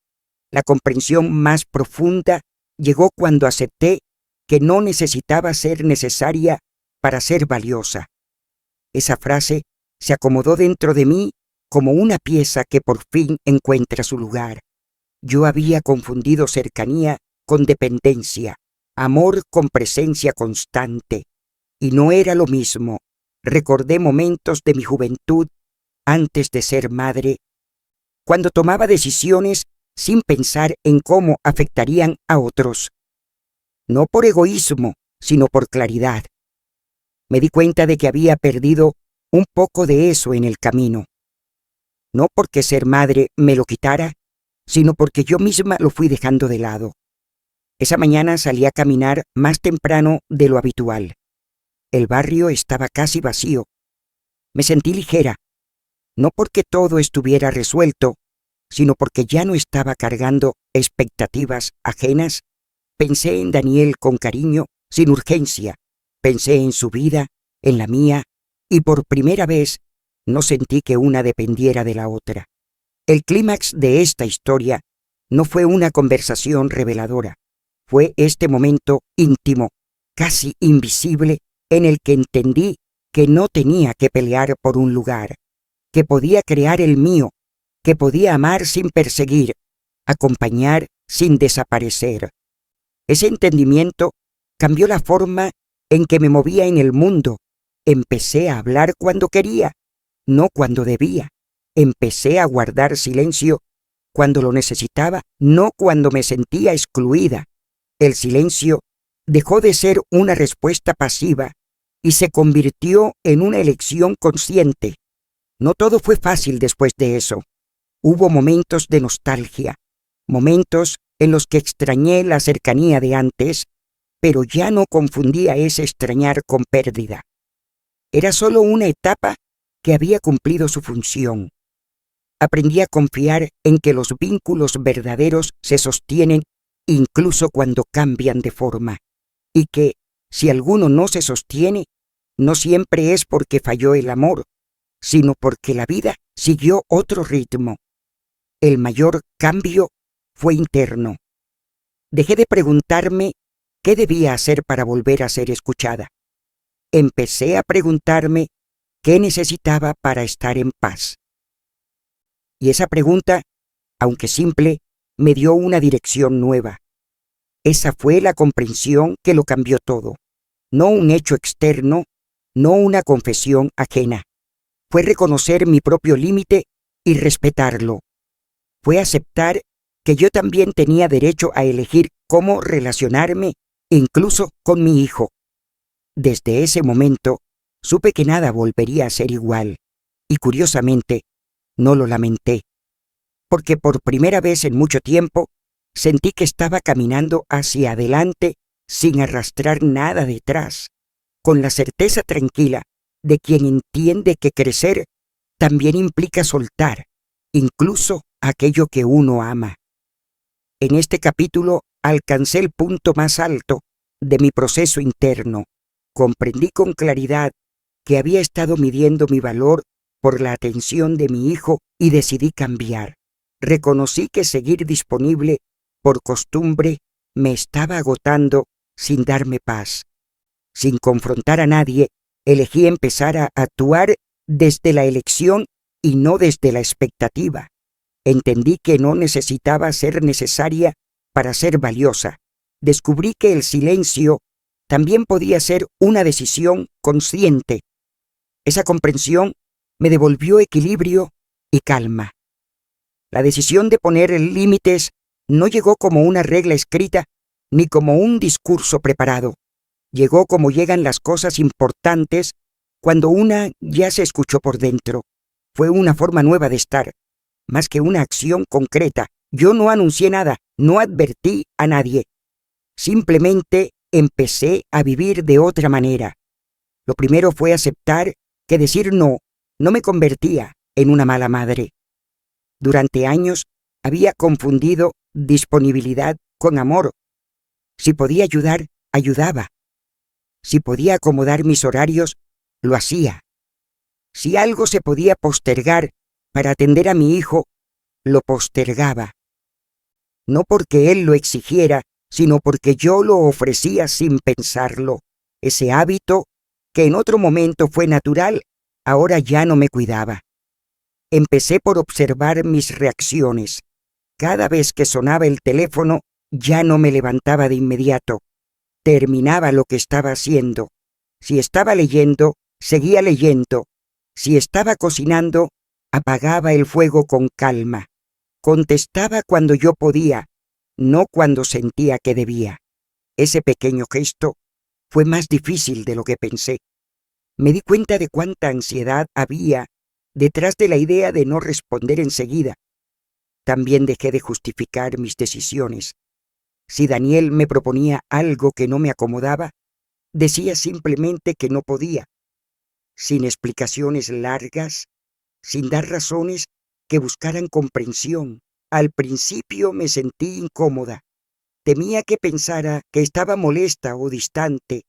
La comprensión más profunda llegó cuando acepté que no necesitaba ser necesaria para ser valiosa. Esa frase se acomodó dentro de mí como una pieza que por fin encuentra su lugar. Yo había confundido cercanía con dependencia, amor con presencia constante, y no era lo mismo. Recordé momentos de mi juventud antes de ser madre, cuando tomaba decisiones sin pensar en cómo afectarían a otros. No por egoísmo, sino por claridad. Me di cuenta de que había perdido un poco de eso en el camino. No porque ser madre me lo quitara, sino porque yo misma lo fui dejando de lado. Esa mañana salí a caminar más temprano de lo habitual. El barrio estaba casi vacío. Me sentí ligera, no porque todo estuviera resuelto, sino porque ya no estaba cargando expectativas ajenas. Pensé en Daniel con cariño, sin urgencia. Pensé en su vida, en la mía, y por primera vez no sentí que una dependiera de la otra. El clímax de esta historia no fue una conversación reveladora. Fue este momento íntimo, casi invisible, en el que entendí que no tenía que pelear por un lugar, que podía crear el mío, que podía amar sin perseguir, acompañar sin desaparecer. Ese entendimiento cambió la forma en que me movía en el mundo. Empecé a hablar cuando quería, no cuando debía. Empecé a guardar silencio cuando lo necesitaba, no cuando me sentía excluida. El silencio dejó de ser una respuesta pasiva y se convirtió en una elección consciente. No todo fue fácil después de eso. Hubo momentos de nostalgia, momentos en los que extrañé la cercanía de antes, pero ya no confundía ese extrañar con pérdida. Era solo una etapa que había cumplido su función. Aprendí a confiar en que los vínculos verdaderos se sostienen incluso cuando cambian de forma, y que, si alguno no se sostiene, no siempre es porque falló el amor, sino porque la vida siguió otro ritmo. el mayor cambio fue interno. Dejé de preguntarme qué debía hacer para volver a ser escuchada. Empecé a preguntarme qué necesitaba para estar en paz. Y esa pregunta, aunque simple, me dio una dirección nueva. Esa fue la comprensión que lo cambió todo. No un hecho externo, no una confesión ajena. Fue reconocer mi propio límite y respetarlo. Fue aceptar que yo también tenía derecho a elegir cómo relacionarme, incluso con mi hijo. Desde ese momento, supe que nada volvería a ser igual, y curiosamente, no lo lamenté, porque por primera vez en mucho tiempo, sentí que estaba caminando hacia adelante sin arrastrar nada detrás, con la certeza tranquila de quien entiende que crecer también implica soltar, incluso aquello que uno ama. En este capítulo alcancé el punto más alto de mi proceso interno. Comprendí con claridad que había estado midiendo mi valor por la atención de mi hijo y decidí cambiar. Reconocí que seguir disponible por costumbre me estaba agotando sin darme paz. Sin confrontar a nadie, elegí empezar a actuar desde la elección y no desde la expectativa. Entendí que no necesitaba ser necesaria para ser valiosa. Descubrí que el silencio también podía ser una decisión consciente. Esa comprensión me devolvió equilibrio y calma. La decisión de poner límites no llegó como una regla escrita ni como un discurso preparado. Llegó como llegan las cosas importantes cuando una ya se escuchó por dentro. Fue una forma nueva de estar, más que una acción concreta. Yo no anuncié nada, no advertí a nadie. Simplemente empecé a vivir de otra manera. Lo primero fue aceptar que decir no me convertía en una mala madre. Durante años había confundido disponibilidad con amor. Si podía ayudar, ayudaba. Si podía acomodar mis horarios, lo hacía. Si algo se podía postergar para atender a mi hijo, lo postergaba. No porque él lo exigiera, sino porque yo lo ofrecía sin pensarlo. Ese hábito, que en otro momento fue natural, ahora ya no me cuidaba. Empecé por observar mis reacciones. Cada vez que sonaba el teléfono, ya no me levantaba de inmediato. Terminaba lo que estaba haciendo. Si estaba leyendo, seguía leyendo. Si estaba cocinando, apagaba el fuego con calma. Contestaba cuando yo podía, no cuando sentía que debía. Ese pequeño gesto fue más difícil de lo que pensé. Me di cuenta de cuánta ansiedad había detrás de la idea de no responder enseguida. También dejé de justificar mis decisiones. Si Daniel me proponía algo que no me acomodaba, decía simplemente que no podía, sin explicaciones largas, sin dar razones que buscaran comprensión. Al principio me sentí incómoda. Temía que pensara que estaba molesta o distante,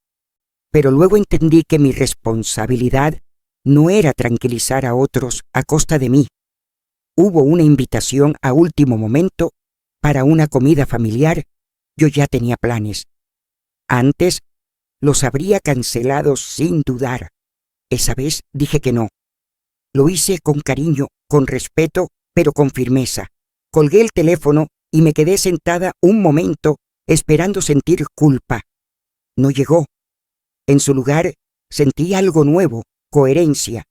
pero luego entendí que mi responsabilidad no era tranquilizar a otros a costa de mí. Hubo una invitación a último momento para una comida familiar. Yo ya tenía planes. Antes los habría cancelado sin dudar. Esa vez dije que no. Lo hice con cariño, con respeto, pero con firmeza. Colgué el teléfono y me quedé sentada un momento esperando sentir culpa. No llegó. En su lugar sentí algo nuevo, coherencia.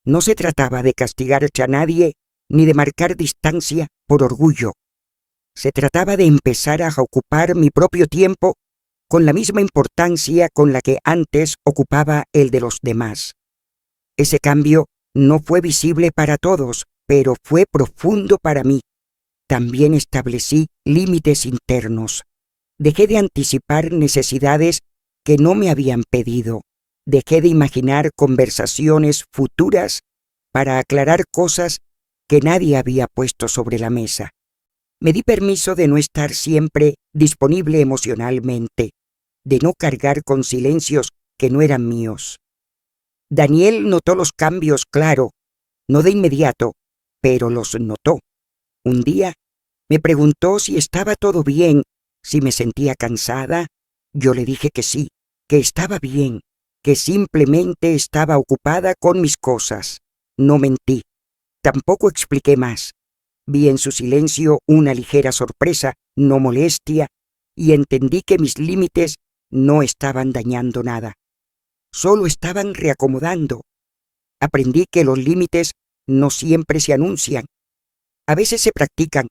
No se trataba de castigar a nadie ni de marcar distancia por orgullo. Se trataba de empezar a ocupar mi propio tiempo con la misma importancia con la que antes ocupaba el de los demás. Ese cambio no fue visible para todos, pero fue profundo para mí. También establecí límites internos. Dejé de anticipar necesidades que no me habían pedido. Dejé de imaginar conversaciones futuras para aclarar cosas que nadie había puesto sobre la mesa. Me di permiso de no estar siempre disponible emocionalmente, de no cargar con silencios que no eran míos. Daniel notó los cambios, claro, no de inmediato, pero los notó. Un día me preguntó si estaba todo bien, si me sentía cansada. Yo le dije que sí, que estaba bien, que simplemente estaba ocupada con mis cosas. No mentí. Tampoco expliqué más. Vi en su silencio una ligera sorpresa, no molestia, y entendí que mis límites no estaban dañando nada. Solo estaban reacomodando. Aprendí que los límites no siempre se anuncian. A veces se practican,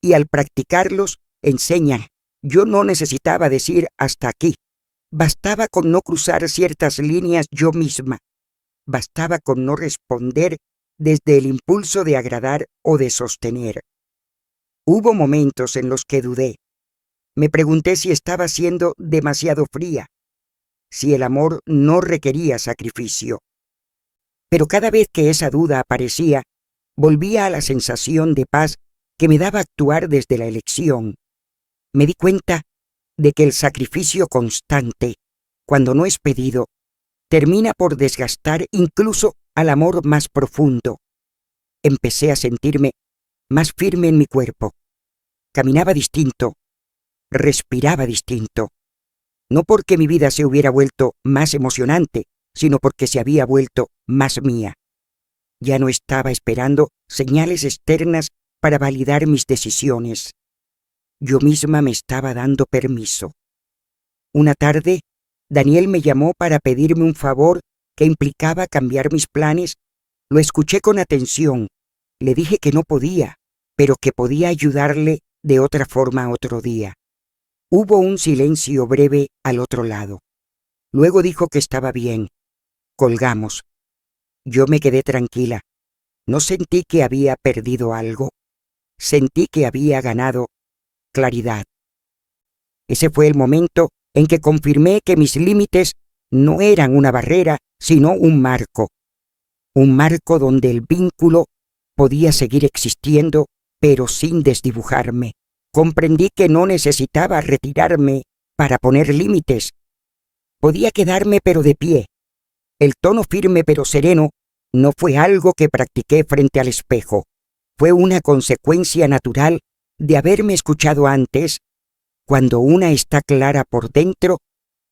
y al practicarlos enseñan. Yo no necesitaba decir hasta aquí. Bastaba con no cruzar ciertas líneas yo misma. Bastaba con no responder desde el impulso de agradar o de sostener. Hubo momentos en los que dudé. Me pregunté si estaba siendo demasiado fría, si el amor no requería sacrificio. Pero cada vez que esa duda aparecía, volvía a la sensación de paz que me daba actuar desde la elección. Me di cuenta de que el sacrificio constante, cuando no es pedido, termina por desgastar incluso al amor más profundo. Empecé a sentirme más firme en mi cuerpo. Caminaba distinto, respiraba distinto. No porque mi vida se hubiera vuelto más emocionante, sino porque se había vuelto más mía. Ya no estaba esperando señales externas para validar mis decisiones. Yo misma me estaba dando permiso. Una tarde, Daniel me llamó para pedirme un favor que implicaba cambiar mis planes. Lo escuché con atención. Le dije que no podía, pero que podía ayudarle de otra forma otro día. Hubo un silencio breve al otro lado. Luego dijo que estaba bien. Colgamos. Yo me quedé tranquila. No sentí que había perdido algo. Sentí que había ganado claridad. Ese fue el momento en que confirmé que mis límites no eran una barrera, sino un marco. Un marco donde el vínculo podía seguir existiendo, pero sin desdibujarme. Comprendí que no necesitaba retirarme para poner límites. Podía quedarme pero de pie. El tono firme pero sereno no fue algo que practiqué frente al espejo. Fue una consecuencia natural de haberme escuchado antes. Cuando una está clara por dentro,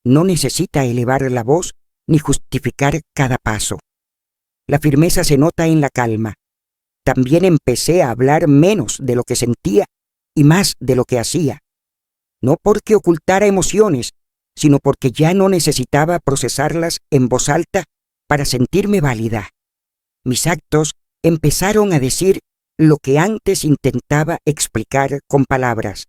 no necesita elevar la voz ni justificar cada paso. La firmeza se nota en la calma. También empecé a hablar menos de lo que sentía y más de lo que hacía. No porque ocultara emociones, sino porque ya no necesitaba procesarlas en voz alta para sentirme válida. Mis actos empezaron a decir lo que antes intentaba explicar con palabras.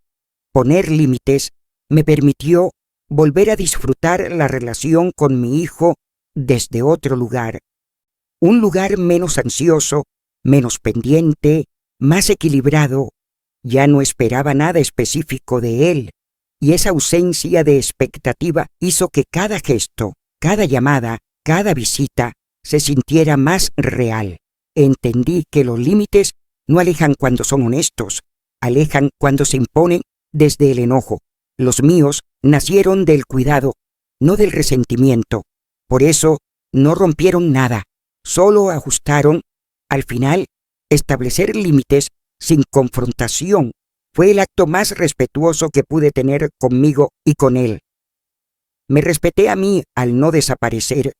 Poner límites me permitió volver a disfrutar la relación con mi hijo desde otro lugar. Un lugar menos ansioso, menos pendiente, más equilibrado. Ya no esperaba nada específico de él, y esa ausencia de expectativa hizo que cada gesto, cada llamada, cada visita se sintiera más real. Entendí que los límites no alejan cuando son honestos, alejan cuando se imponen desde el enojo. Los míos nacieron del cuidado, no del resentimiento. Por eso no rompieron nada, solo ajustaron. Al final, establecer límites sin confrontación fue el acto más respetuoso que pude tener conmigo y con él. Me respeté a mí al no desaparecer,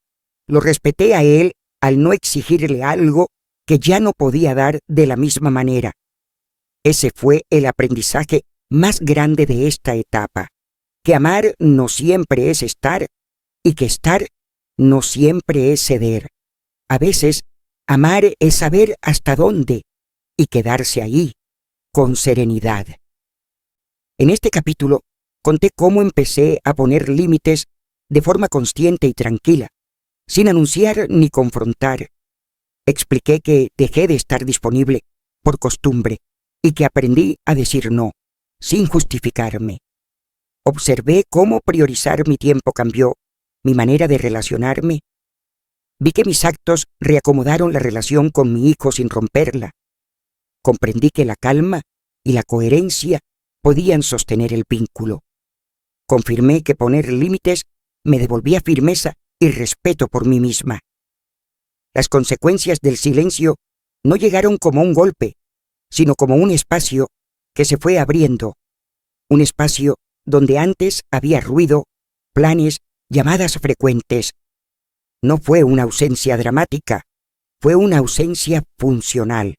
lo respeté a él al no exigirle algo que ya no podía dar de la misma manera. Ese fue el aprendizaje más grande de esta etapa, que amar no siempre es estar y que estar no siempre es ceder. A veces, amar es saber hasta dónde y quedarse ahí, con serenidad. En este capítulo conté cómo empecé a poner límites de forma consciente y tranquila, sin anunciar ni confrontar. Expliqué que dejé de estar disponible por costumbre y que aprendí a decir no, sin justificarme. Observé cómo priorizar mi tiempo cambió, mi manera de relacionarme. Vi que mis actos reacomodaron la relación con mi hijo sin romperla. Comprendí que la calma y la coherencia podían sostener el vínculo. Confirmé que poner límites me devolvía firmeza y respeto por mí misma. Las consecuencias del silencio no llegaron como un golpe, sino como un espacio que se fue abriendo, un espacio donde antes había ruido, planes, llamadas frecuentes. No fue una ausencia dramática, fue una ausencia funcional.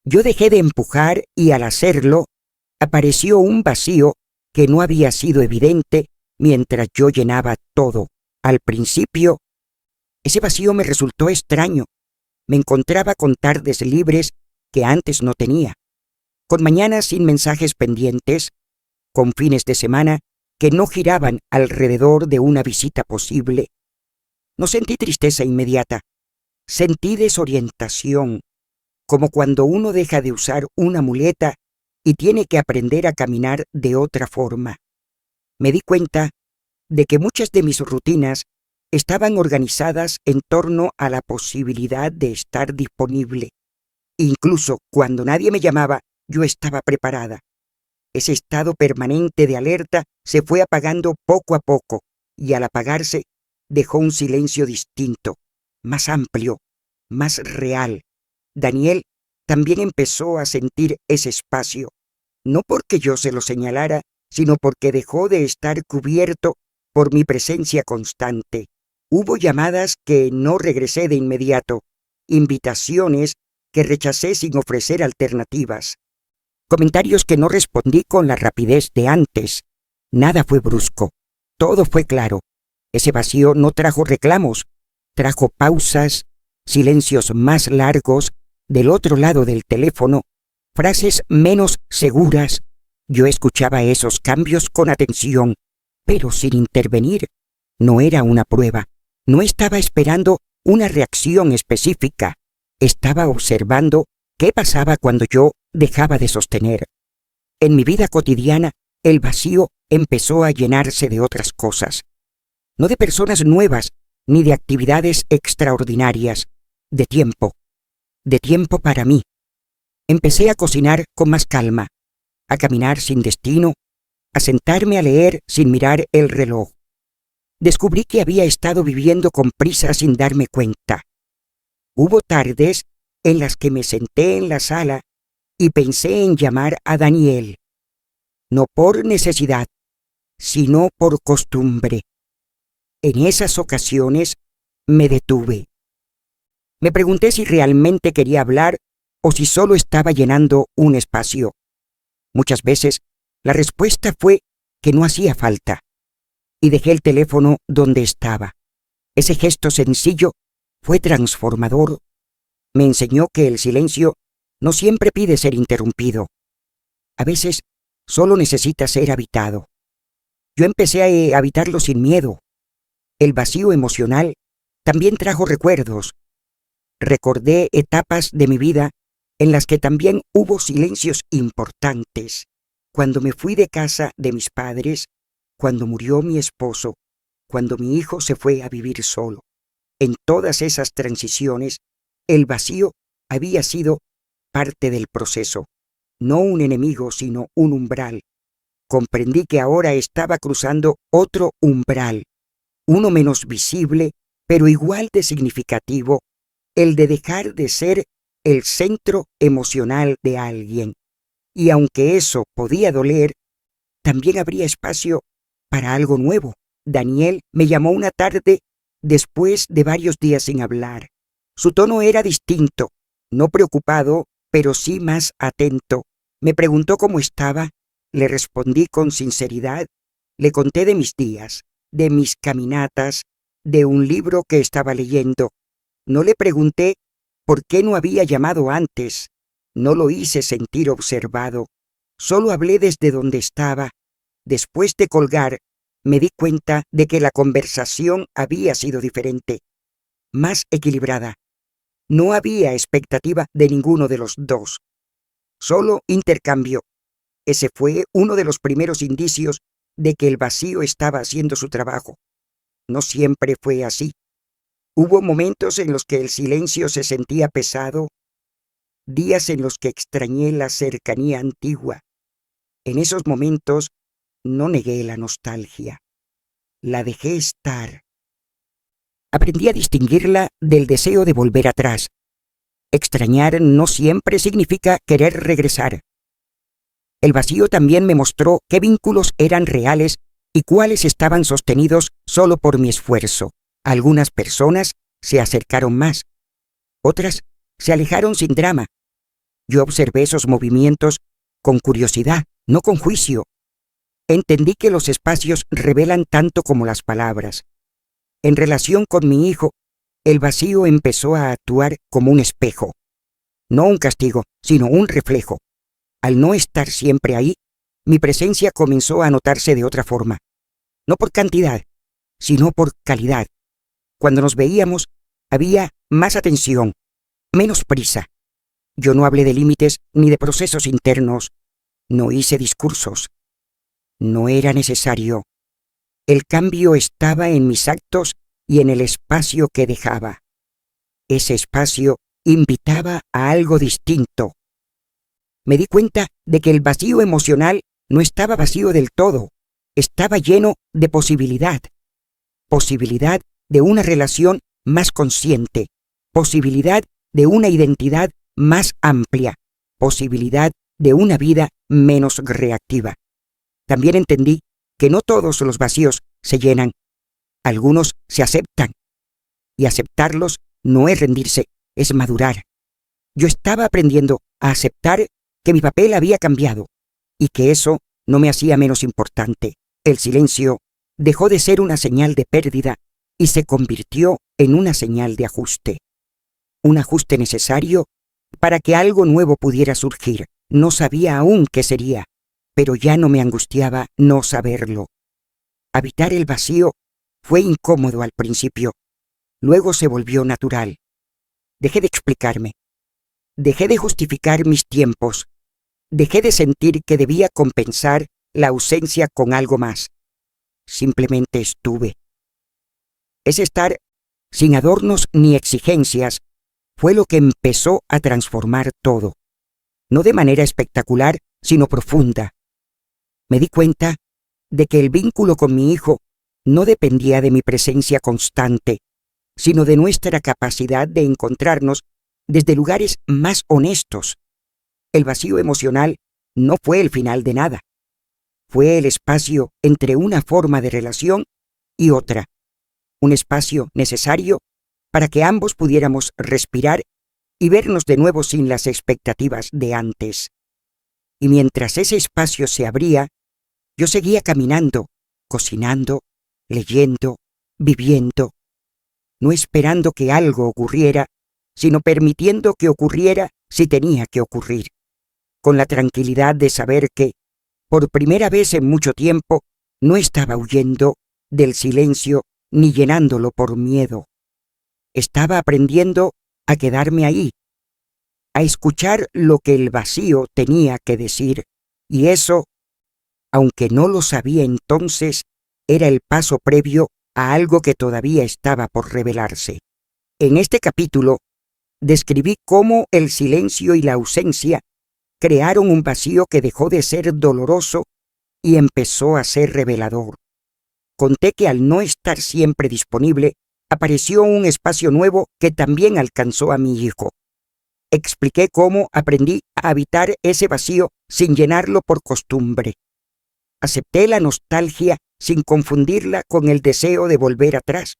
Yo dejé de empujar y al hacerlo, apareció un vacío que no había sido evidente mientras yo llenaba todo. Al principio, ese vacío me resultó extraño. Me encontraba con tardes libres que antes no tenía, con mañanas sin mensajes pendientes, con fines de semana que no giraban alrededor de una visita posible. No sentí tristeza inmediata, sentí desorientación, como cuando uno deja de usar una muleta y tiene que aprender a caminar de otra forma. Me di cuenta de que muchas de mis rutinas estaban organizadas en torno a la posibilidad de estar disponible. Incluso cuando nadie me llamaba, yo estaba preparada. Ese estado permanente de alerta se fue apagando poco a poco y al apagarse dejó un silencio distinto, más amplio, más real. Daniel también empezó a sentir ese espacio, no porque yo se lo señalara, sino porque dejó de estar cubierto por mi presencia constante. Hubo llamadas que no regresé de inmediato, invitaciones que rechacé sin ofrecer alternativas, comentarios que no respondí con la rapidez de antes. Nada fue brusco, todo fue claro. Ese vacío no trajo reclamos, trajo pausas, silencios más largos del otro lado del teléfono, frases menos seguras. Yo escuchaba esos cambios con atención, pero sin intervenir. No era una prueba, no estaba esperando una reacción específica, estaba observando qué pasaba cuando yo dejaba de sostener. En mi vida cotidiana, el vacío empezó a llenarse de otras cosas, no de personas nuevas ni de actividades extraordinarias, de tiempo para mí. Empecé a cocinar con más calma, a caminar sin destino, a sentarme a leer sin mirar el reloj. Descubrí que había estado viviendo con prisa sin darme cuenta. Hubo tardes en las que me senté en la sala y pensé en llamar a Daniel, no por necesidad, sino por costumbre. En esas ocasiones me detuve. Me pregunté si realmente quería hablar o si solo estaba llenando un espacio. Muchas veces la respuesta fue que no hacía falta, y dejé el teléfono donde estaba. Ese gesto sencillo fue transformador. Me enseñó que el silencio no siempre pide ser interrumpido. A veces solo necesita ser habitado. Yo empecé a habitarlo sin miedo. El vacío emocional también trajo recuerdos. Recordé etapas de mi vida en las que también hubo silencios importantes. Cuando me fui de casa de mis padres, cuando murió mi esposo, cuando mi hijo se fue a vivir solo. En todas esas transiciones, el vacío había sido parte del proceso, no un enemigo, sino un umbral. Comprendí que ahora estaba cruzando otro umbral, uno menos visible, pero igual de significativo, el de dejar de ser el centro emocional de alguien. Y aunque eso podía doler, también habría espacio para algo nuevo. Daniel me llamó una tarde después de varios días sin hablar. Su tono era distinto, no preocupado, pero sí más atento. Me preguntó cómo estaba, le respondí con sinceridad, le conté de mis días, de mis caminatas, de un libro que estaba leyendo. No le pregunté por qué no había llamado antes, no lo hice sentir observado, solo hablé desde donde estaba. Después de colgar, me di cuenta de que la conversación había sido diferente, más equilibrada. No había expectativa de ninguno de los dos, solo intercambio. Ese fue uno de los primeros indicios de que el vacío estaba haciendo su trabajo. No siempre fue así. Hubo momentos en los que el silencio se sentía pesado, días en los que extrañé la cercanía antigua. En esos momentos no negué la nostalgia, la dejé estar. Aprendí a distinguirla del deseo de volver atrás. Extrañar no siempre significa querer regresar. El vacío también me mostró qué vínculos eran reales y cuáles estaban sostenidos solo por mi esfuerzo. Algunas personas se acercaron más, otras se alejaron sin drama. Yo observé esos movimientos con curiosidad, no con juicio. Entendí que los espacios revelan tanto como las palabras. En relación con mi hijo, el vacío empezó a actuar como un espejo. No un castigo, sino un reflejo. Al no estar siempre ahí, mi presencia comenzó a notarse de otra forma. No por cantidad, sino por calidad. Cuando nos veíamos, había más atención, menos prisa. Yo no hablé de límites ni de procesos internos. No hice discursos. No era necesario. El cambio estaba en mis actos y en el espacio que dejaba. Ese espacio invitaba a algo distinto. Me di cuenta de que el vacío emocional no estaba vacío del todo, estaba lleno de posibilidad. Posibilidad de una relación más consciente, posibilidad de una identidad más amplia, posibilidad de una vida menos reactiva. También entendí que no todos los vacíos se llenan, algunos se aceptan, y aceptarlos no es rendirse, es madurar. Yo estaba aprendiendo a aceptar que mi papel había cambiado y que eso no me hacía menos importante. El silencio dejó de ser una señal de pérdida y se convirtió en una señal de ajuste. Un ajuste necesario para que algo nuevo pudiera surgir. No sabía aún qué sería, pero ya no me angustiaba no saberlo. Habitar el vacío fue incómodo al principio, luego se volvió natural. Dejé de explicarme, dejé de justificar mis tiempos, dejé de sentir que debía compensar la ausencia con algo más. Simplemente estuve. Ese estar sin adornos ni exigencias fue lo que empezó a transformar todo. No de manera espectacular, sino profunda. Me di cuenta de que el vínculo con mi hijo no dependía de mi presencia constante, sino de nuestra capacidad de encontrarnos desde lugares más honestos. El vacío emocional no fue el final de nada. Fue el espacio entre una forma de relación y otra. Un espacio necesario para que ambos pudiéramos respirar y vernos de nuevo sin las expectativas de antes. Y mientras ese espacio se abría, yo seguía caminando, cocinando, leyendo, viviendo, no esperando que algo ocurriera, sino permitiendo que ocurriera si tenía que ocurrir, con la tranquilidad de saber que, por primera vez en mucho tiempo, no estaba huyendo del silencio ni llenándolo por miedo. Estaba aprendiendo a quedarme ahí, a escuchar lo que el vacío tenía que decir, y eso, aunque no lo sabía entonces, era el paso previo a algo que todavía estaba por revelarse. En este capítulo, describí cómo el silencio y la ausencia crearon un vacío que dejó de ser doloroso y empezó a ser revelador. Conté que al no estar siempre disponible, apareció un espacio nuevo que también alcanzó a mi hijo. Expliqué cómo aprendí a habitar ese vacío sin llenarlo por costumbre. Acepté la nostalgia sin confundirla con el deseo de volver atrás.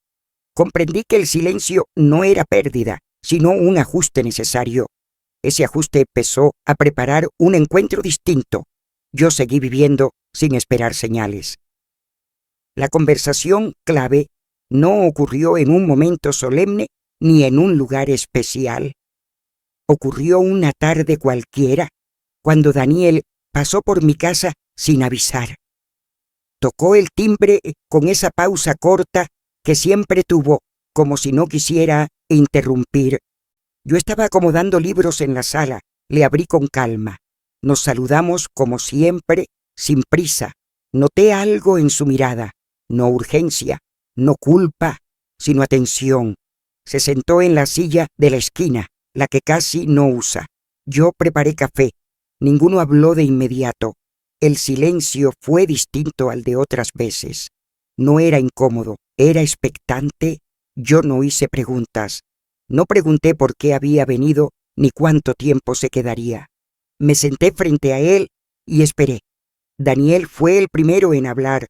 Comprendí que el silencio no era pérdida, sino un ajuste necesario. Ese ajuste empezó a preparar un encuentro distinto. Yo seguí viviendo sin esperar señales. La conversación clave no ocurrió en un momento solemne ni en un lugar especial. Ocurrió una tarde cualquiera, cuando Daniel pasó por mi casa sin avisar. Tocó el timbre con esa pausa corta que siempre tuvo, como si no quisiera interrumpir. Yo estaba acomodando libros en la sala, le abrí con calma. Nos saludamos como siempre, sin prisa. Noté algo en su mirada, no urgencia, no culpa, sino atención. Se sentó en la silla de la esquina, la que casi no usa. Yo preparé café. Ninguno habló de inmediato. El silencio fue distinto al de otras veces. No era incómodo, era expectante. Yo no hice preguntas. No pregunté por qué había venido ni cuánto tiempo se quedaría. Me senté frente a él y esperé. Daniel fue el primero en hablar.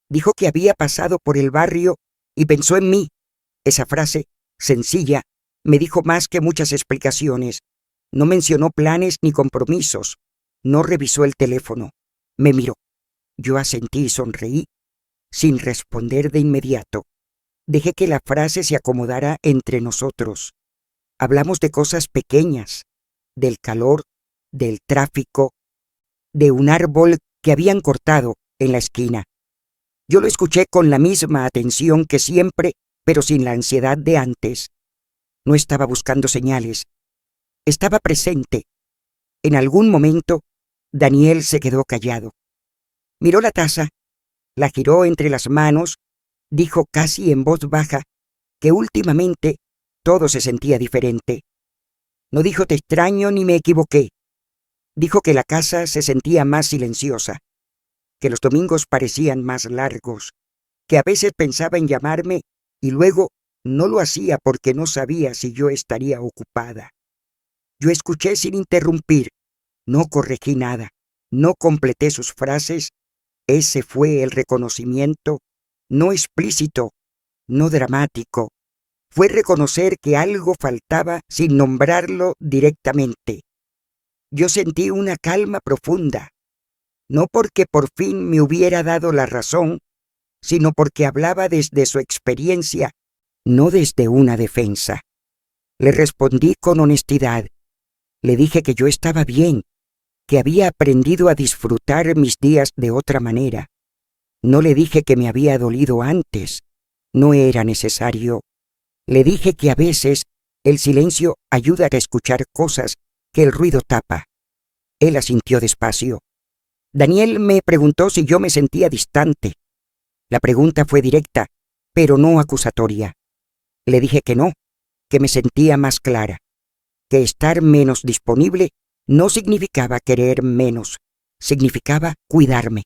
Dijo que había pasado por el barrio y pensó en mí. Esa frase, sencilla, me dijo más que muchas explicaciones. No mencionó planes ni compromisos. No revisó el teléfono. Me miró. Yo asentí y sonreí, sin responder de inmediato. Dejé que la frase se acomodara entre nosotros. Hablamos de cosas pequeñas, del calor, del tráfico, de un árbol que habían cortado en la esquina. Yo lo escuché con la misma atención que siempre, pero sin la ansiedad de antes. No estaba buscando señales. Estaba presente. En algún momento, Daniel se quedó callado. Miró la taza, la giró entre las manos, dijo casi en voz baja que últimamente todo se sentía diferente. No dijo te extraño ni me equivoqué. Dijo que la casa se sentía más silenciosa, que los domingos parecían más largos, que a veces pensaba en llamarme y luego no lo hacía porque no sabía si yo estaría ocupada. Yo escuché sin interrumpir, no corregí nada, no completé sus frases. Ese fue el reconocimiento, no explícito, no dramático. Fue reconocer que algo faltaba sin nombrarlo directamente. Yo sentí una calma profunda, no porque por fin me hubiera dado la razón, sino porque hablaba desde su experiencia, no desde una defensa. Le respondí con honestidad. Le dije que yo estaba bien, que había aprendido a disfrutar mis días de otra manera. No le dije que me había dolido antes. No era necesario. Le dije que a veces el silencio ayuda a escuchar cosas que el ruido tapa. Él asintió despacio. Daniel me preguntó si yo me sentía distante. La pregunta fue directa, pero no acusatoria. Le dije que no, que me sentía más clara, que estar menos disponible no significaba querer menos, significaba cuidarme.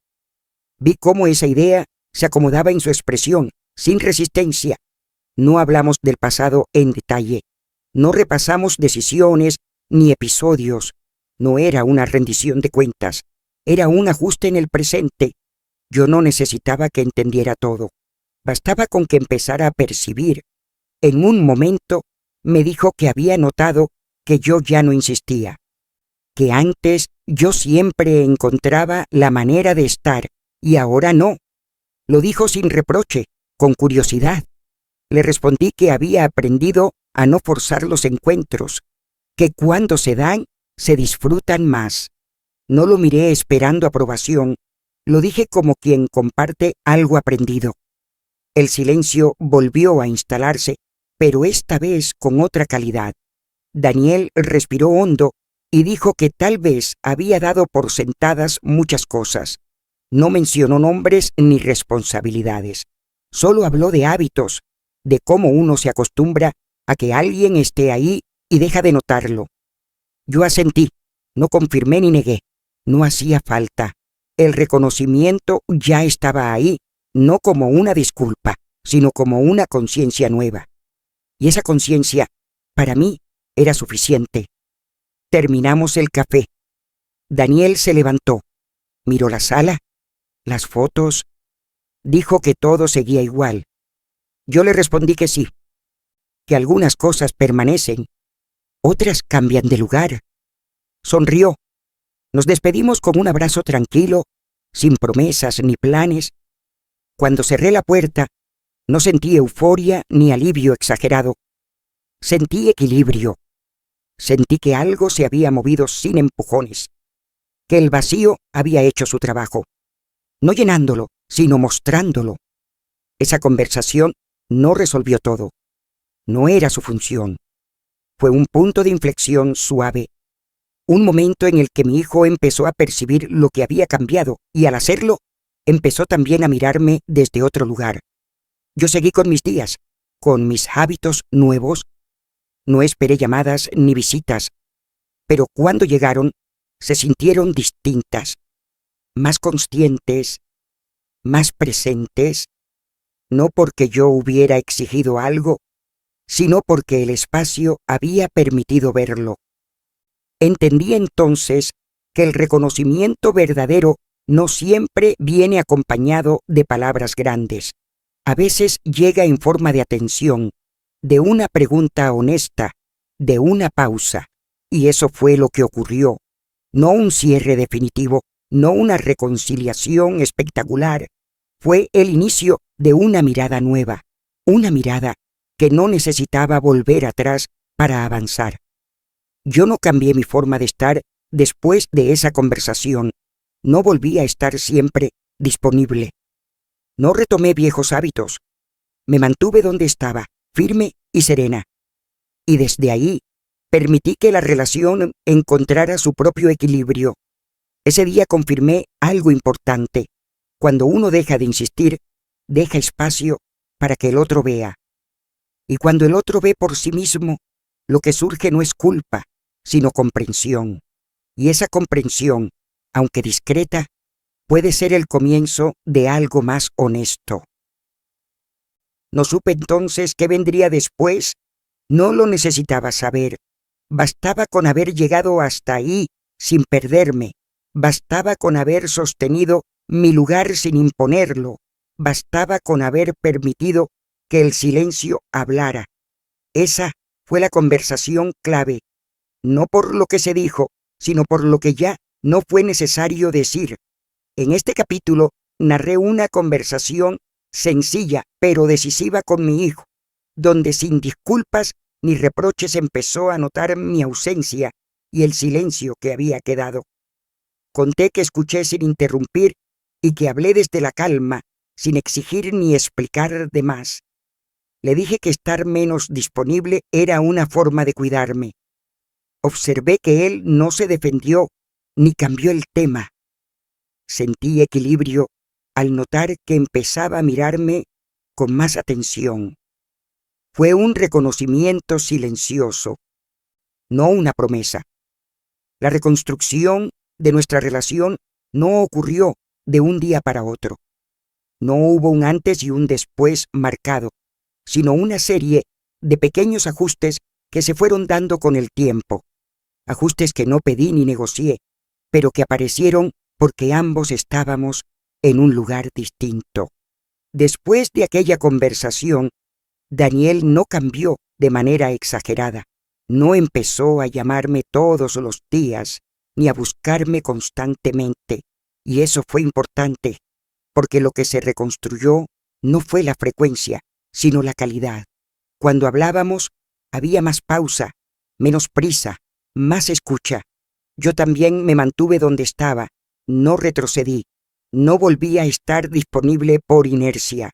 Vi cómo esa idea se acomodaba en su expresión, sin resistencia. No hablamos del pasado en detalle, no repasamos decisiones ni episodios. No era una rendición de cuentas, era un ajuste en el presente. Yo no necesitaba que entendiera todo, bastaba con que empezara a percibir. En un momento me dijo que había notado que yo ya no insistía, que antes yo siempre encontraba la manera de estar y ahora no. Lo dijo sin reproche, con curiosidad. Le respondí que había aprendido a no forzar los encuentros, que cuando se dan, se disfrutan más. No lo miré esperando aprobación, lo dije como quien comparte algo aprendido. El silencio volvió a instalarse, pero esta vez con otra calidad. Daniel respiró hondo y dijo que tal vez había dado por sentadas muchas cosas. No mencionó nombres ni responsabilidades. Solo habló de hábitos, de cómo uno se acostumbra a que alguien esté ahí y deja de notarlo. Yo asentí, no confirmé ni negué. No hacía falta. El reconocimiento ya estaba ahí, no como una disculpa, sino como una conciencia nueva. Y esa conciencia, para mí, era suficiente. Terminamos el café. Daniel se levantó, miró la sala, las fotos, dijo que todo seguía igual. Yo le respondí que sí, que algunas cosas permanecen, otras cambian de lugar. Sonrió. Nos despedimos con un abrazo tranquilo, sin promesas ni planes. Cuando cerré la puerta, no sentí euforia ni alivio exagerado. Sentí equilibrio. Sentí que algo se había movido sin empujones, que el vacío había hecho su trabajo, no llenándolo, sino mostrándolo. Esa conversación no resolvió todo. No era su función. Fue un punto de inflexión suave. Un momento en el que mi hijo empezó a percibir lo que había cambiado y al hacerlo, empezó también a mirarme desde otro lugar. Yo seguí con mis días, con mis hábitos nuevos. No esperé llamadas ni visitas, pero cuando llegaron, se sintieron distintas, más conscientes, más presentes, no porque yo hubiera exigido algo, sino porque el espacio había permitido verlo. Entendí entonces que el reconocimiento verdadero no siempre viene acompañado de palabras grandes. A veces llega en forma de atención, de una pregunta honesta, de una pausa. Y eso fue lo que ocurrió. No un cierre definitivo, no una reconciliación espectacular. Fue el inicio de una mirada nueva, una mirada que no necesitaba volver atrás para avanzar. Yo no cambié mi forma de estar después de esa conversación. No volví a estar siempre disponible. No retomé viejos hábitos. Me mantuve donde estaba, firme y serena. Y desde ahí permití que la relación encontrara su propio equilibrio. Ese día confirmé algo importante. Cuando uno deja de insistir, deja espacio para que el otro vea. Y cuando el otro ve por sí mismo, lo que surge no es culpa, sino comprensión. Y esa comprensión, aunque discreta, puede ser el comienzo de algo más honesto. No supe entonces qué vendría después. No lo necesitaba saber. Bastaba con haber llegado hasta ahí sin perderme. Bastaba con haber sostenido mi lugar sin imponerlo. Bastaba con haber permitido que el silencio hablara. Esa fue la conversación clave, no por lo que se dijo, sino por lo que ya no fue necesario decir. En este capítulo narré una conversación sencilla pero decisiva con mi hijo, donde sin disculpas ni reproches empezó a notar mi ausencia y el silencio que había quedado. Conté que escuché sin interrumpir y que hablé desde la calma, sin exigir ni explicar de más. Le dije que estar menos disponible era una forma de cuidarme. Observé que él no se defendió ni cambió el tema. Sentí equilibrio al notar que empezaba a mirarme con más atención. Fue un reconocimiento silencioso, no una promesa. La reconstrucción de nuestra relación no ocurrió de un día para otro. No hubo un antes y un después marcado, sino una serie de pequeños ajustes que se fueron dando con el tiempo. Ajustes que no pedí ni negocié, pero que aparecieron porque ambos estábamos en un lugar distinto. Después de aquella conversación, Daniel no cambió de manera exagerada. No empezó a llamarme todos los días, ni a buscarme constantemente. Y eso fue importante, porque lo que se reconstruyó no fue la frecuencia, sino la calidad. Cuando hablábamos, había más pausa, menos prisa, más escucha. Yo también me mantuve donde estaba, no retrocedí, no volví a estar disponible por inercia.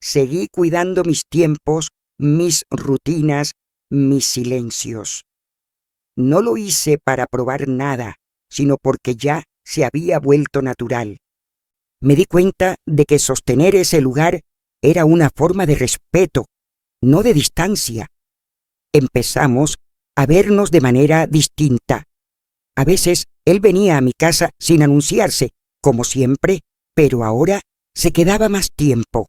Seguí cuidando mis tiempos, mis rutinas, mis silencios. No lo hice para probar nada, sino porque ya se había vuelto natural. Me di cuenta de que sostener ese lugar era una forma de respeto, no de distancia. Empezamos a vernos de manera distinta. A veces él venía a mi casa sin anunciarse, como siempre, pero ahora se quedaba más tiempo.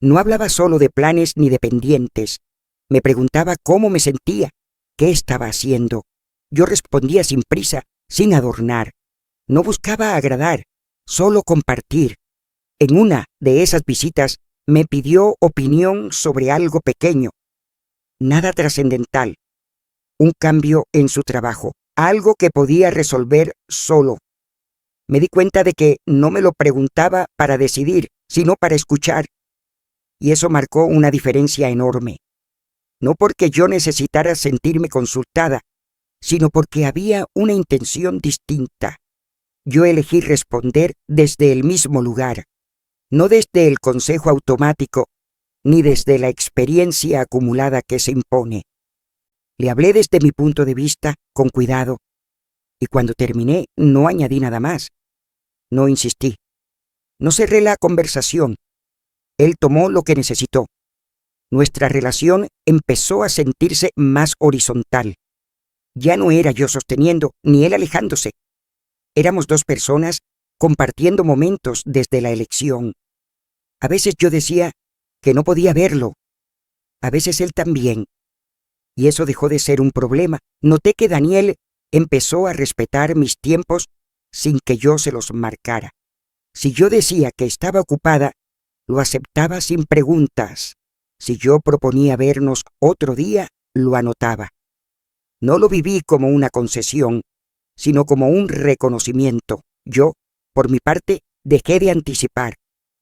No hablaba solo de planes ni de pendientes. Me preguntaba cómo me sentía, qué estaba haciendo. Yo respondía sin prisa, sin adornar. No buscaba agradar, solo compartir. En una de esas visitas me pidió opinión sobre algo pequeño, nada trascendental, un cambio en su trabajo, algo que podía resolver solo. Me di cuenta de que no me lo preguntaba para decidir, sino para escuchar. Y eso marcó una diferencia enorme. No porque yo necesitara sentirme consultada, sino porque había una intención distinta. Yo elegí responder desde el mismo lugar, no desde el consejo automático, ni desde la experiencia acumulada que se impone. Le hablé desde mi punto de vista, con cuidado, y cuando terminé no añadí nada más. No insistí. No cerré la conversación. Él tomó lo que necesitó. Nuestra relación empezó a sentirse más horizontal. Ya no era yo sosteniendo, ni él alejándose. Éramos dos personas compartiendo momentos desde la elección. A veces yo decía que no podía verlo. A veces él también. Y eso dejó de ser un problema. Noté que Daniel empezó a respetar mis tiempos sin que yo se los marcara. Si yo decía que estaba ocupada, lo aceptaba sin preguntas. Si yo proponía vernos otro día, lo anotaba. No lo viví como una concesión, sino como un reconocimiento. Yo, por mi parte, dejé de anticipar.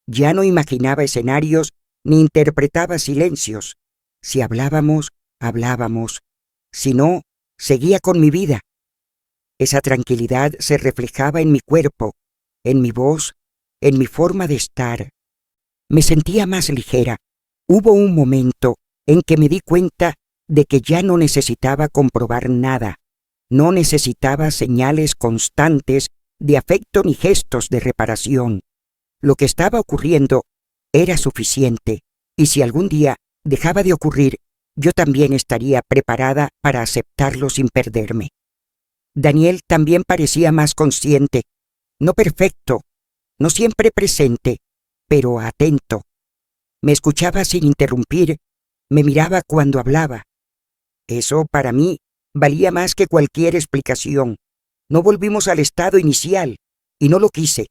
Ya no imaginaba escenarios ni interpretaba silencios. Si hablábamos, hablábamos. Si no, seguía con mi vida. Esa tranquilidad se reflejaba en mi cuerpo, en mi voz, en mi forma de estar. Me sentía más ligera. Hubo un momento en que me di cuenta de que ya no necesitaba comprobar nada. No necesitaba señales constantes de afecto ni gestos de reparación. Lo que estaba ocurriendo era suficiente, y si algún día dejaba de ocurrir, yo también estaría preparada para aceptarlo sin perderme. Daniel también parecía más consciente, no perfecto, no siempre presente, pero atento. Me escuchaba sin interrumpir, me miraba cuando hablaba. Eso, para mí, valía más que cualquier explicación. No volvimos al estado inicial, y no lo quise.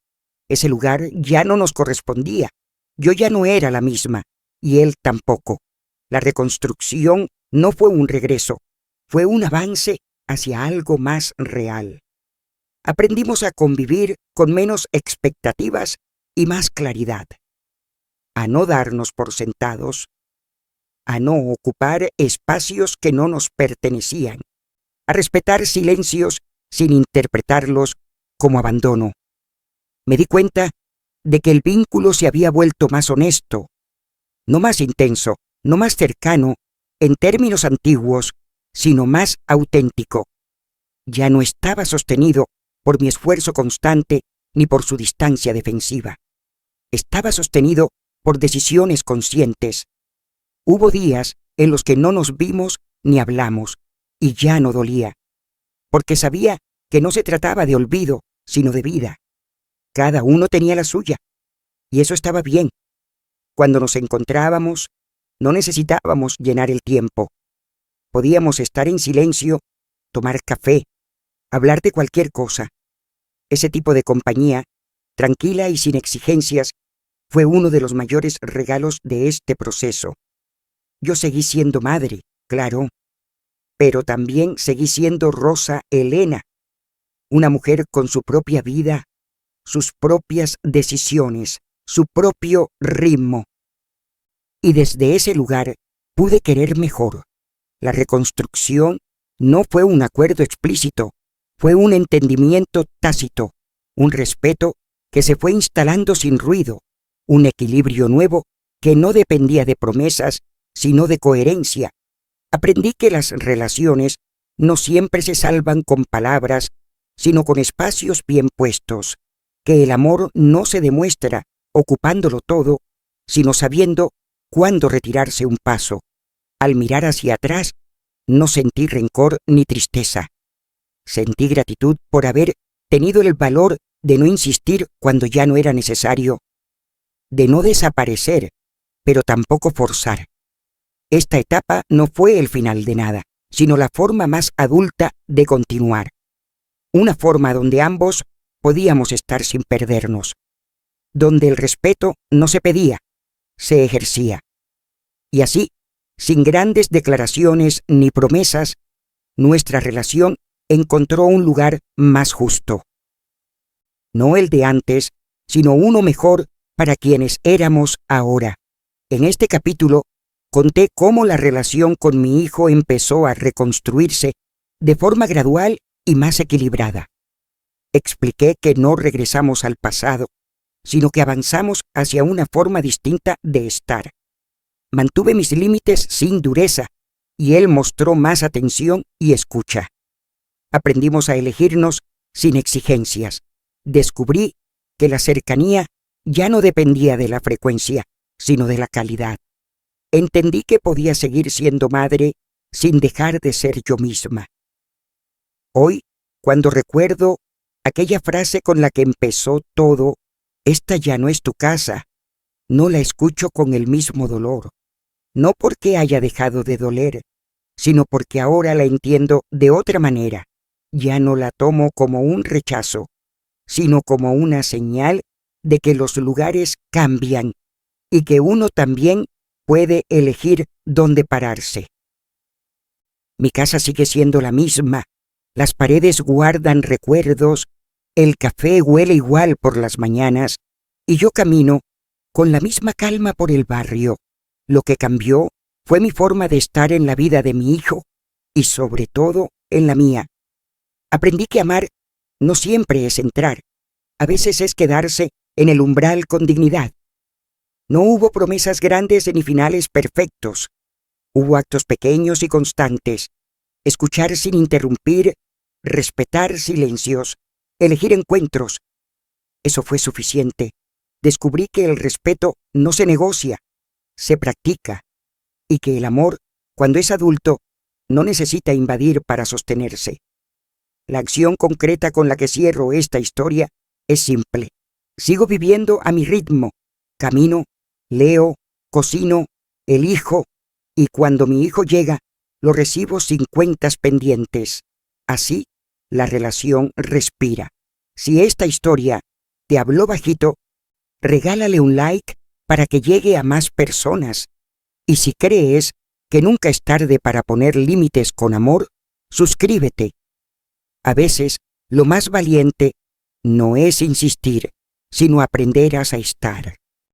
Ese lugar ya no nos correspondía. Yo ya no era la misma, y él tampoco. La reconstrucción no fue un regreso, fue un avance hacia algo más real. Aprendimos a convivir con menos expectativas y más claridad. A no darnos por sentados, a no ocupar espacios que no nos pertenecían, a respetar silencios sin interpretarlos como abandono. Me di cuenta de que el vínculo se había vuelto más honesto, no más intenso, no más cercano en términos antiguos, sino más auténtico. Ya no estaba sostenido por mi esfuerzo constante ni por su distancia defensiva. Estaba sostenido por decisiones conscientes. Hubo días en los que no nos vimos ni hablamos, y ya no dolía, porque sabía que no se trataba de olvido, sino de vida. Cada uno tenía la suya, y eso estaba bien. Cuando nos encontrábamos, no necesitábamos llenar el tiempo. Podíamos estar en silencio, tomar café, hablar de cualquier cosa. Ese tipo de compañía, tranquila y sin exigencias, fue uno de los mayores regalos de este proceso. Yo seguí siendo madre, claro, pero también seguí siendo Rosa Elena, una mujer con su propia vida, sus propias decisiones, su propio ritmo. Y desde ese lugar pude querer mejor. La reconstrucción no fue un acuerdo explícito, fue un entendimiento tácito, un respeto que se fue instalando sin ruido, un equilibrio nuevo que no dependía de promesas, sino de coherencia. Aprendí que las relaciones no siempre se salvan con palabras, sino con espacios bien puestos, que el amor no se demuestra ocupándolo todo, sino sabiendo cuándo retirarse un paso. Al mirar hacia atrás, no sentí rencor ni tristeza. Sentí gratitud por haber tenido el valor de no insistir cuando ya no era necesario, de no desaparecer, pero tampoco forzar. Esta etapa no fue el final de nada, sino la forma más adulta de continuar. Una forma donde ambos podíamos estar sin perdernos, donde el respeto no se pedía, se ejercía. Y así, sin grandes declaraciones ni promesas, nuestra relación encontró un lugar más justo. No el de antes, sino uno mejor para quienes éramos ahora. En este capítulo conté cómo la relación con mi hijo empezó a reconstruirse de forma gradual y más equilibrada. Expliqué que no regresamos al pasado, sino que avanzamos hacia una forma distinta de estar. Mantuve mis límites sin dureza, y él mostró más atención y escucha. Aprendimos a elegirnos sin exigencias. Descubrí que la cercanía ya no dependía de la frecuencia, sino de la calidad. Entendí que podía seguir siendo madre sin dejar de ser yo misma. Hoy, cuando recuerdo aquella frase con la que empezó todo, «Esta ya no es tu casa», no la escucho con el mismo dolor. No porque haya dejado de doler, sino porque ahora la entiendo de otra manera. ya no la tomo como un rechazo, sino como una señal de que los lugares cambian y que uno también puede elegir dónde pararse. Mi casa sigue siendo la misma, las paredes guardan recuerdos, el café huele igual por las mañanas y yo camino con la misma calma por el barrio. Lo que cambió fue mi forma de estar en la vida de mi hijo y sobre todo en la mía. Aprendí que amar no siempre es entrar, a veces es quedarse en el umbral con dignidad. No hubo promesas grandes ni finales perfectos. Hubo actos pequeños y constantes. Escuchar sin interrumpir, respetar silencios, elegir encuentros. Eso fue suficiente. Descubrí que el respeto no se negocia, se practica, y que el amor, cuando es adulto, no necesita invadir para sostenerse. La acción concreta con la que cierro esta historia es simple. Sigo viviendo a mi ritmo. Camino, leo, cocino, elijo, y cuando mi hijo llega, lo recibo sin cuentas pendientes. Así, la relación respira. Si esta historia te habló bajito, regálale un like para que llegue a más personas. Y si crees que nunca es tarde para poner límites con amor, suscríbete. A veces, lo más valiente no es insistir, sino aprender a estar.